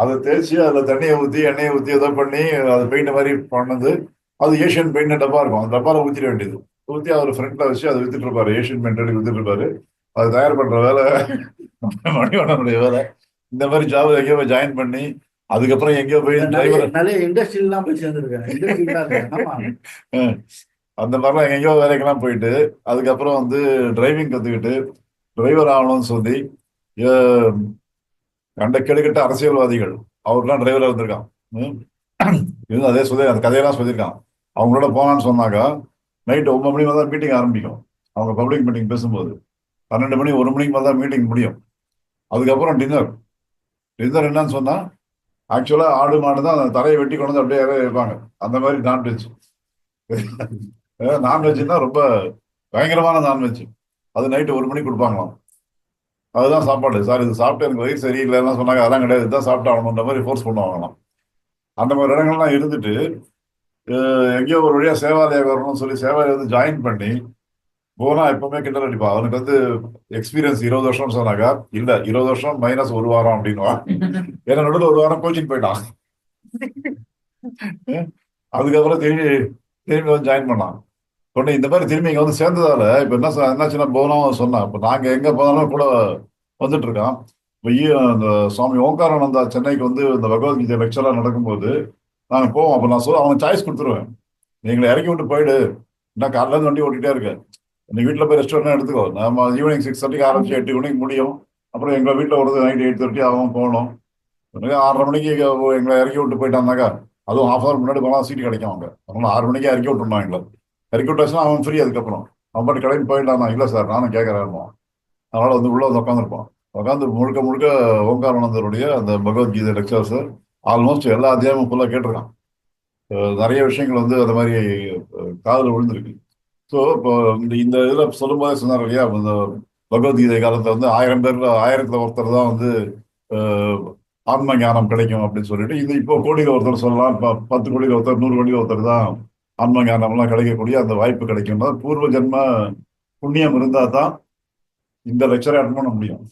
அதை தேய்ச்சி அதில் தண்ணியை ஊற்றி எண்ணெயை ஊற்றி ஏதோ பண்ணி அது பெயிண்ட் மாதிரி பண்ணது. அது ஏஷியன் பெயிண்ட் டப்பா இருக்கும். அந்த டப்பாவில் ஊற்றிட வேண்டியது. ஊற்றி அவர் ஃப்ரெண்டில் வச்சு அதை வித்துட்டு இருப்பாரு. ஏஷியன் பெயிண்ட் வித்துட்டு இருப்பாரு. அது தயார் பண்ணுற வேலை மணிவண்ணனுடைய வேலை. இந்த மாதிரி ஜாப் எங்கேயோ போய் ஜாயின் பண்ணி அதுக்கப்புறம் எங்கேயோ போய் டிரைவர் இண்டஸ்ட்ரியெல்லாம் போய் சேர்ந்துருக்கேன். அந்த மாதிரிலாம் எங்கேயோ வேலைக்கெல்லாம் போயிட்டு அதுக்கப்புறம் வந்து டிரைவிங் கற்றுக்கிட்டு டிரைவர் ஆகணும்னு சொல்லி கண்ட கெடுக்கிட்ட அரசியல்வாதிகள் அவருக்கெல்லாம் டிரைவராக இருந்திருக்கான். இது அதே சொல்லி அந்த கதையெல்லாம் சொல்லியிருக்கான். அவங்களோட போனான்னு சொன்னாக்கா நைட்டு 9 மணி மேலே தான் மீட்டிங் ஆரம்பிக்கும். அவங்க பப்ளிக் மீட்டிங் பேசும்போது 12 மணி 1 மணிக்கு மேலே தான் மீட்டிங் முடியும். அதுக்கப்புறம் டின்னர் என்னன்னு சொன்னால் ஆக்சுவலாக ஆடு மாடு தான் அந்த தலையை வெட்டி கொண்டு வந்து அப்படியே வைப்பாங்க. அந்த மாதிரி நான்வெஜ். நான்வெஜ்னா ரொம்ப பயங்கரமான நான்வெஜ். அது நைட்டு 1 மணிக்கு கொடுப்பாங்களாம். அதுதான் சாப்பாடு. சார் இது சாப்பிட்டு எனக்கு வயிறு சரியில்லைன்னா சொன்னாங்க. அதெல்லாம் கிடையாது, இதுதான் சாப்பிட்டு ஆகணுன்ற மாதிரி ஃபோர்ஸ் பண்ணுவாங்களாம். அந்த மாதிரி இடங்கள்லாம் இருந்துட்டு எங்கேயோ ஒரு வழியாக சேவாலயா வரணும்னு சொல்லி சேவாலயா வந்து ஜாயின் பண்ணி போனால் எப்பவுமே கிண்டல் அடிப்பா. அவனுக்கு வந்து எக்ஸ்பீரியன்ஸ் 20 வருஷம்னு சொன்னாக்கா, இல்லை 20 வருஷம் மைனஸ் 1 வாரம் அப்படின்வான். ஏன்னா நடுவில் 1 வாரம் கோச்சிங் போயிட்டான். அதுக்கப்புறம் திரும்பி வந்து ஜாயின் பண்ணான். உடனே இந்த மாதிரி திரும்பி இங்கே வந்து சேர்ந்ததால இப்போ என்னாச்சுன்னா போனோம் சொன்னான். இப்போ நாங்கள் எங்கே போனாலும் கூட வந்துட்டு இருக்கான். இப்போ இந்த சுவாமி ஓங்காரானந்தா சென்னைக்கு வந்து இந்த பகவத்கீதை லெக்சராக நடக்கும்போது நாங்கள் போவோம். அப்போ நான் அவனுக்கு சாய்ஸ் கொடுத்துருவேன். நீங்களை இறக்கி விட்டு போயிடு, நான் காலையிலேருந்து வண்டி ஓட்டிகிட்டே இருக்கேன். இன்னைக்கு வீட்டில் போய் ரெஸ்டாரண்ட் எடுத்துக்கோ. நம்ம ஈவினிங் 6:30 ஆரம்பிச்சு 8 மணிக்கு முடியும். அப்புறம் எங்களை வீட்டில் வருது நைட் 8:30 ஆகும் போகணும். 6:30 மணிக்கு எங்களை இறக்கி விட்டு போயிட்டான்னாக்கா, அதுவும் ½ ஹவர் முன்னாடி போனால் சீட்டு கிடைக்கும். அவங்க அதனால 6 மணிக்கு இறக்கி விட்டுருந்தான். எங்களை இறக்கி விட்டாச்சுன்னா அவன் ஃப்ரீ. அதுக்கப்புறம் அவன் பாட்டு கிளம்பி போயிட்டான். இல்லை சார் நானும் கேட்குறேன். அதனால வந்து உள்ள வந்து உட்காந்துருப்பான். உட்காந்து முழுக்க ஓங்காரானந்தருடைய அந்த பகவத்கீதை லெக்சர்ஸ் ஆல்மோஸ்ட் எல்லா அத்தியாயமும் ஃபுல்லாக கேட்டிருக்கான். நிறைய விஷயங்கள் வந்து அந்த மாதிரி காதில் விழுந்திருக்கு. ஸோ இப்போ இந்த இதில் சொல்லும்போதே சொன்னார் இல்லையா, இந்த பகவத்கீதை காலத்தில் வந்து 1000 பேரில் 1000ல் ஒருத்தர் தான் வந்து ஆன்ம ஞானம் கிடைக்கும் அப்படின்னு சொல்லிட்டு, இது இப்போ கோடியில் ஒருத்தர் சொல்லலாம், இப்போ 10 கோடியில் ஒருத்தர் 100 கோடியில் ஒருத்தர் தான் ஆன்ம ஞானம்லாம் கிடைக்கக்கூடிய அந்த வாய்ப்பு கிடைக்கும். பூர்வ ஜென்ம புண்ணியம் இருந்தால் தான் இந்த லெக்சரை அட்டன் பண்ண முடியும்.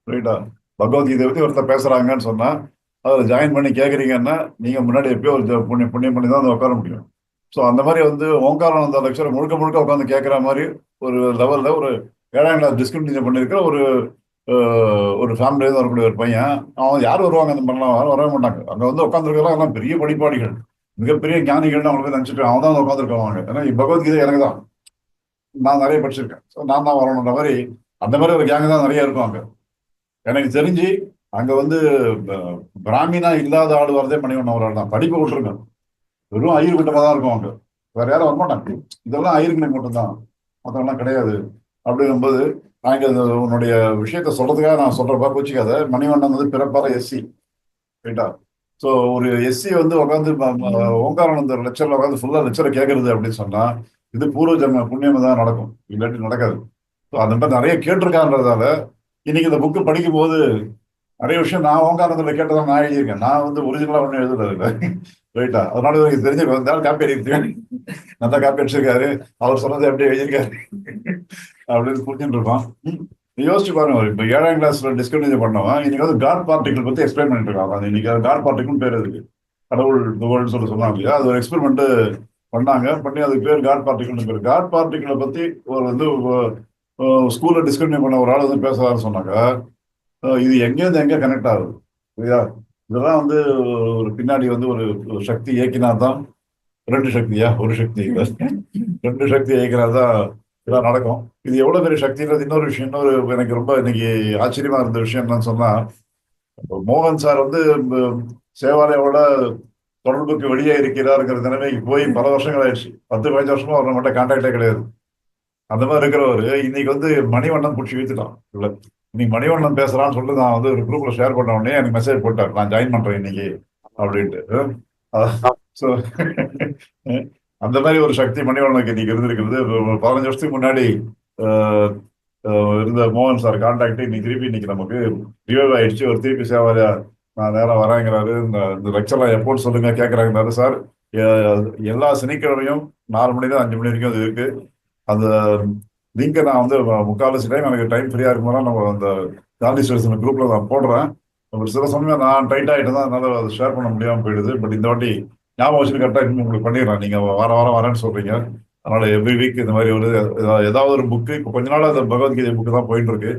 ரைட்டா? பகவத்கீதை பற்றி ஒருத்தர் பேசுகிறாங்கன்னு சொன்னால் அதில் ஜாயின் பண்ணி கேட்குறீங்கன்னா நீங்கள் முன்னாடி எப்பயோ ஒரு புண்ணியம் பண்ணி தான் அதை உட்கார முடியும். ஸோ அந்த மாதிரி வந்து ஓங்காரானந்தா லெக்சரை முழுக்க உட்காந்து கேட்குற மாதிரி ஒரு லெவலில் ஒரு 7ஆம் கிளாஸ் டிஸ்கண்டினியூ பண்ணியிருக்கிற ஒரு ஃபேமிலியில் வரக்கூடிய ஒரு பையன். அவன் யார் வருவாங்க அந்த மாதிரிலாம் வரவே மாட்டாங்க. அங்கே வந்து உட்காந்துருக்கலாம் எல்லாம் பெரிய படிப்பாளிகள், மிகப்பெரிய ஞானிகள்னு அவங்களுக்கு நினச்சிட்டு அவன் தான் உட்காந்துருக்காங்க. ஏன்னா பகவத்கீதை எனக்கு தான், நான் நிறைய படிச்சிருக்கேன். ஸோ நான் தான் வரணுன்ற மாதிரி அந்த மாதிரி ஒரு கேங்கு தான் நிறைய இருக்கும் அங்கே. எனக்கு தெரிஞ்சு அங்கே வந்து பிராமினா இல்லாத ஆள் வரதே மணிவண்ணன் ஒரு ஆள் தான். படிப்பு விட்டுருக்கேன், வெறும் ஐயர் கூட்டமாக தான் இருக்கும். அங்கே வேற யாரும் வரமாட்டாங்க. இதெல்லாம் ஐயருக்கு மட்டும்தான், மற்றவங்களாம் கிடையாது. அப்படிங்கும்போது நாங்கள் உன்னுடைய விஷயத்த சொல்றதுக்காக நான் சொல்றப்பா கோச்சிக்காத. மணிவண்ணன் வந்து பிறப்பார எஸ்சி. ரைட்டா? ஸோ ஒரு எஸ்சி வந்து உட்காந்து ஓங்காரானந்தர் லெக்சரில் உட்காந்து ஃபுல்லாக லெக்சரை கேட்கறது அப்படின்னு சொன்னா இது பூர்வ ஜென்ம புண்ணியம் தான் நடக்கும், இல்லாட்டி நடக்காது. ஸோ அந்த மாதிரி நிறைய கேட்டிருக்கான்றதால இன்னைக்கு இந்த புக்கு படிக்கும் போது நிறைய விஷயம் நான் ஓங்காரானந்தரில் கேட்டதான் நான் எழுதியிருக்கேன். நான் வந்து ஒரிஜினலாக ஒன்றும் எழுதுறது. ரைட்டா? அதனால எனக்கு தெரிஞ்ச வந்தாலும் காப்பி அடிக்கிறேன். நல்லா காப்பி அடிச்சிருக்காரு, அவர் சொன்னதை அப்படியே எழுதியிருக்காரு அப்படின்னு புரிஞ்சுட்டு இருப்பான். யோசிச்சு பாருங்க, இப்போ 7ஆம் கிளாஸ்ல டிஸ்கண்டினியூ பண்ணவன் இன்னைக்கு வந்து காட் பார்ட்டிகல் பத்தி எக்ஸ்பிளைன் பண்ணிட்டு இருக்காங்க. அது இன்னைக்கு காட் பார்ட்டிகல் பேர் இருக்கு, கடவுள் துகள்னு சொன்னாங்க இல்லையா, அது ஒரு எக்ஸ்பெரிமெண்ட் பண்ணி அதுக்கு பேர் காட் பார்ட்டிகல்னு பேர். காட் பார்ட்டிகளை பத்தி ஒரு வந்து ஸ்கூல்ல டிஸ்கண்டினியூ பண்ண ஒரு ஆள் வந்து பேசுறாருன்னு சொன்னாங்க, இது எங்கேருந்து எங்க கனெக்ட் ஆகுது இல்லையா? இதெல்லாம் வந்து ஒரு பின்னாடி வந்து ஒரு சக்தி இயக்கினா தான், ரெண்டு சக்தியா ஒரு சக்தி 2 சக்தி இயக்கினாதான் இதெல்லாம் நடக்கும். இது எவ்வளவு பெரிய சக்தின்றது இன்னொரு விஷயம். எனக்கு ரொம்ப இன்னைக்கு ஆச்சரியமா இருந்த விஷயம் என்னன்னு சொன்னா, மோகன் சார் வந்து சேவாலயோட தொடர்புக்கு வெளியே இருக்கிறாருங்கிற நிலைமைக்கு போய் பல வருஷங்கள் ஆயிடுச்சு. 10-15 வருஷமா அவர் நம்மகிட்ட கான்டாக்டே கிடையாது. அந்த மாதிரி இருக்கிறவரு இன்னைக்கு வந்து மணிவண்ணன் பிடிச்சி இழுத்துட்டான். இல்ல இன்னைக்கு மணிவண்ணன் பேசுறான்னு சொல்லிட்டு நான் வந்து ஒரு குரூப்ல ஷேர் பண்ண உடனே எனக்கு மெசேஜ் போட்டார், நான் ஜாயின் பண்றேன் இன்னைக்கு அப்படின்ட்டு. ஸோ அந்த மாதிரி ஒரு சக்தி மணிவண்ணனுக்கு இன்னைக்கு இருந்திருக்கிறது. 15 வருஷத்துக்கு முன்னாடி இருந்த மோகன் சார் கான்டாக்ட் இன்னைக்கு நமக்கு ரிவைவ் ஆயிடுச்சு. ஒரு திருப்பி சேவாலியா நான் நேரம் வரேங்கிறாரு. இந்த லெக்சர்லாம் எப்போன்னு சொல்லுங்க கேட்கறாங்கிறாரு. சார் எல்லா சனிக்கிழமையும் 4 மணி தான் 5 மணி வரைக்கும் அது இருக்கு. அந்த லிங்கை நான் வந்து முக்கால்வாசி டைம் எனக்கு டைம் ஃப்ரீயா இருக்கும்போது நம்ம அந்த காந்தி ஸ்டேஷன் குரூப்ல நான் போடுறேன். ஒரு சில சமயம் நான் டைட் ஆகிட்டு தான் அதனால அதை ஷேர் பண்ண முடியாமல் போயிடுது. பட் இந்த வாட்டி ஞாபகம் வச்சு கரெக்டாக இன்னும் உங்களுக்கு பண்ணிடுறேன். நீங்க வாரம் வரேன்னு சொல்றீங்க, அதனால எவ்ரி வீக் இந்த மாதிரி ஒரு ஏதாவது ஒரு புக்கு. இப்போ கொஞ்ச நாள் அந்த பகவத்கீதை புக்கு தான் போயிட்டு இருக்கு.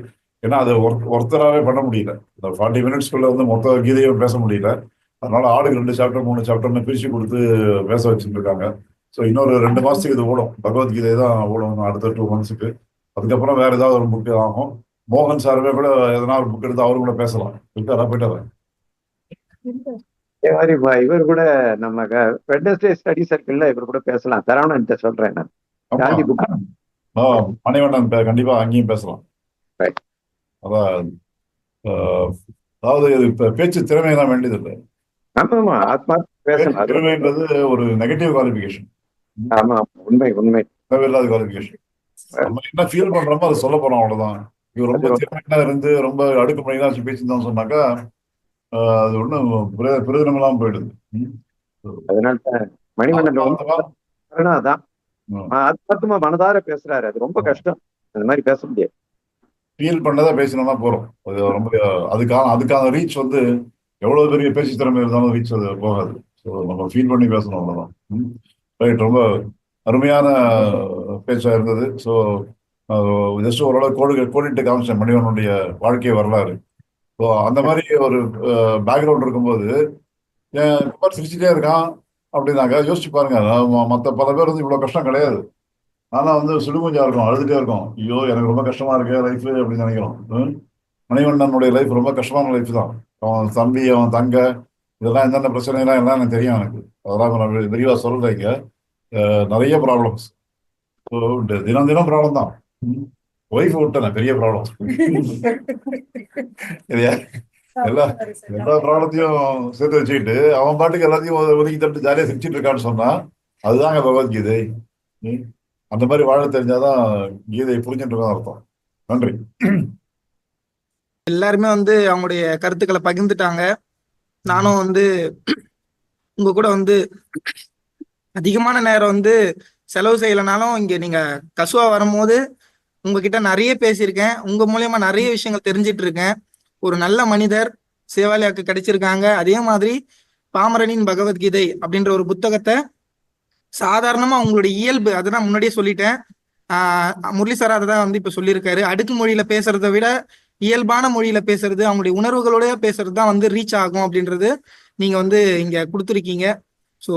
ஏன்னா அதை ஒருத்தராகவே பண்ண முடியல. இந்த 40 மினிட்ஸ்க்குள்ள வந்து மொத்த கீதையும் பேச முடியல. அதனால ஆளுக்கு 2 சாப்டர் 3 சாப்டர்னு பிரிச்சு கொடுத்து பேச வச்சுட்டு இருக்காங்க. ஸோ இன்னொரு 2 மாசத்துக்கு இது ஓடும். பகவத்கீதை தான் ஓடும் அடுத்த 2 மந்த்ஸுக்கு. அதுக்கப்புறம் வேற ஏதாவது ஒரு புக்கு ஆகும். மோகன் சாருமே கூட எதனா ஒரு புக் எடுத்து அவரு கூட பேசலாம். போயிட்டாரா? அதே மாதிரி இவர் கூட நம்ம வெட்னஸ்டே ஸ்டடி சர்க்கிள்ல இவர் கூட பேசலாம். சரவணன் சொல்றேன் நான். காந்தி புக் மணிவண்ணன் கண்டிப்பா அங்கேயும் பேசலாம். அதான் அதாவது பேச்சு திறமை தான் வேண்டியது இல்லை. ஆமா, ஆத்மா பேசலாம். திறமைன்றது ஒரு நெகட்டிவ் குவாலிஃபிகேஷன். ஆமா, உண்மை தேவையில்லாத குவாலிஃபிகேஷன். நம்ம என்ன ஃபீல் பண்றோமோ அதை சொல்ல போறோம், அவ்வளவுதான். இவர் ரொம்ப திறமையா இருந்து ரொம்ப அடுக்குமுறை தான் பேசியிருந்தோம்னு சொன்னாக்கா அது ஒண்ணும் பிரயோஜனம் இல்லாம போயிடுது. அதனால மணிவண்ணன் அதான் ஆத்மாத்மா மனதார பேசுறாரு. அது ரொம்ப கஷ்டம், அந்த மாதிரி பேச முடியாது. ஃபீல் பண்ணதா பேசினா தான் போறோம். அது ரொம்ப அதுக்கான ரீச் வந்து எவ்வளவு பெரிய பேச்சு திறமை இருந்தாலும் ரீச் அது போகாது. ஸோ நம்ம ஃபீல் பண்ணி பேசணும், அவ்வளவுதான். ரைட், ரொம்ப அருமையான பேச்சா இருந்தது. ஸோ ஜஸ்ட் ஓரளவு கோடிட்டு காமிச்சேன் மணிவண்ணனுடைய வாழ்க்கை வரலாறு. ஸோ அந்த மாதிரி ஒரு பேக்ரவுண்ட் இருக்கும்போது சிரிச்சுட்டே இருக்கான் அப்படின்னாக்கா யோசிச்சு பாருங்க. மற்ற பல பேர் வந்து இவ்வளவு கஷ்டம் கிடையாது. ஆனா வந்து சுடுமூஞ்சா இருக்கும், அழுதுட்டே இருக்கும். ஐயோ எனக்கு ரொம்ப கஷ்டமா இருக்கு லைஃப் அப்படின்னு நினைக்கிறோம். மணிவண்ணனுடைய லைஃப் ரொம்ப கஷ்டமான லைஃப் தான். அவன் தம்பி, அவன் தங்க, இதெல்லாம் என்னென்ன பிரச்சனைலாம் எல்லாம் எனக்கு தெரியும். எனக்கு அதெல்லாம் நான் விரிவா சொல்றேங்க. நிறைய ப்ராப்ளம்ஸ், தினம் ப்ராப்ளம் தான். ஒய்ஃப் விட்டேன், பெரிய ப்ராப்ளம். எல்லா ப்ராப்ளத்தையும் சேர்த்து வச்சுக்கிட்டு அவன் பாட்டுக்கு எல்லாத்தையும் ஒதுக்கி தட்டு ஜாலியா சிரிச்சிட்டு இருக்கான்னு சொன்னா அதுதாங்க பகவத்கீதை. அந்த மாதிரி வாழ தெரிஞ்சாதான் கீதையை புரிஞ்சுட்டு இருக்கான்னு அர்த்தம். நன்றி. எல்லாருமே வந்து அவங்களுடைய கருத்துக்களை பகிர்ந்துட்டாங்க. நானும் வந்து உங்க கூட வந்து அதிகமான நேரம் வந்து செலவு செய்யலைனாலும் இங்க நீங்க கசுவா வரும்போது உங்ககிட்ட நிறைய பேசியிருக்கேன். உங்க மூலியமா நிறைய விஷயங்கள் தெரிஞ்சிட்டு இருக்கேன். ஒரு நல்ல மனிதர் சேவாலியாக்கு கிடைச்சிருக்காங்க. அதே மாதிரி பாமரனின் பகவத்கீதை அப்படின்ற ஒரு புத்தகத்தை சாதாரணமா உங்களுடைய இயல்பு, அதுதான் முன்னாடியே சொல்லிட்டேன். முரளி சார் அதை தான் வந்து இப்ப சொல்லியிருக்காரு. அடுக்கு மொழியில பேசுறதை விட இயல்பான மொழியில பேசுறது, அவங்களுடைய உணர்வுகளோட பேசுறது தான் வந்து ரீச் ஆகும் அப்படின்றது நீங்க வந்து இங்க கொடுத்துருக்கீங்க. ஸோ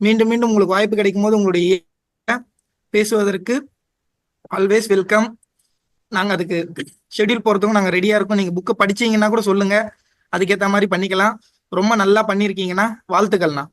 மீண்டும் உங்களுக்கு வாய்ப்பு கிடைக்கும் போது உங்களுடைய பேசுவதற்கு ஆல்வேஸ் வெல்கம். நாங்க அதுக்கு ஷெட்யூல் போறதுக்கும் நாங்க ரெடியா இருக்கோம். நீங்க புக்கை படிச்சீங்கன்னா கூட சொல்லுங்க, அதுக்கேற்ற மாதிரி பண்ணிக்கலாம். ரொம்ப நல்லா பண்ணியிருக்கீங்கன்னா வாழ்த்துக்கள்ண்ணா.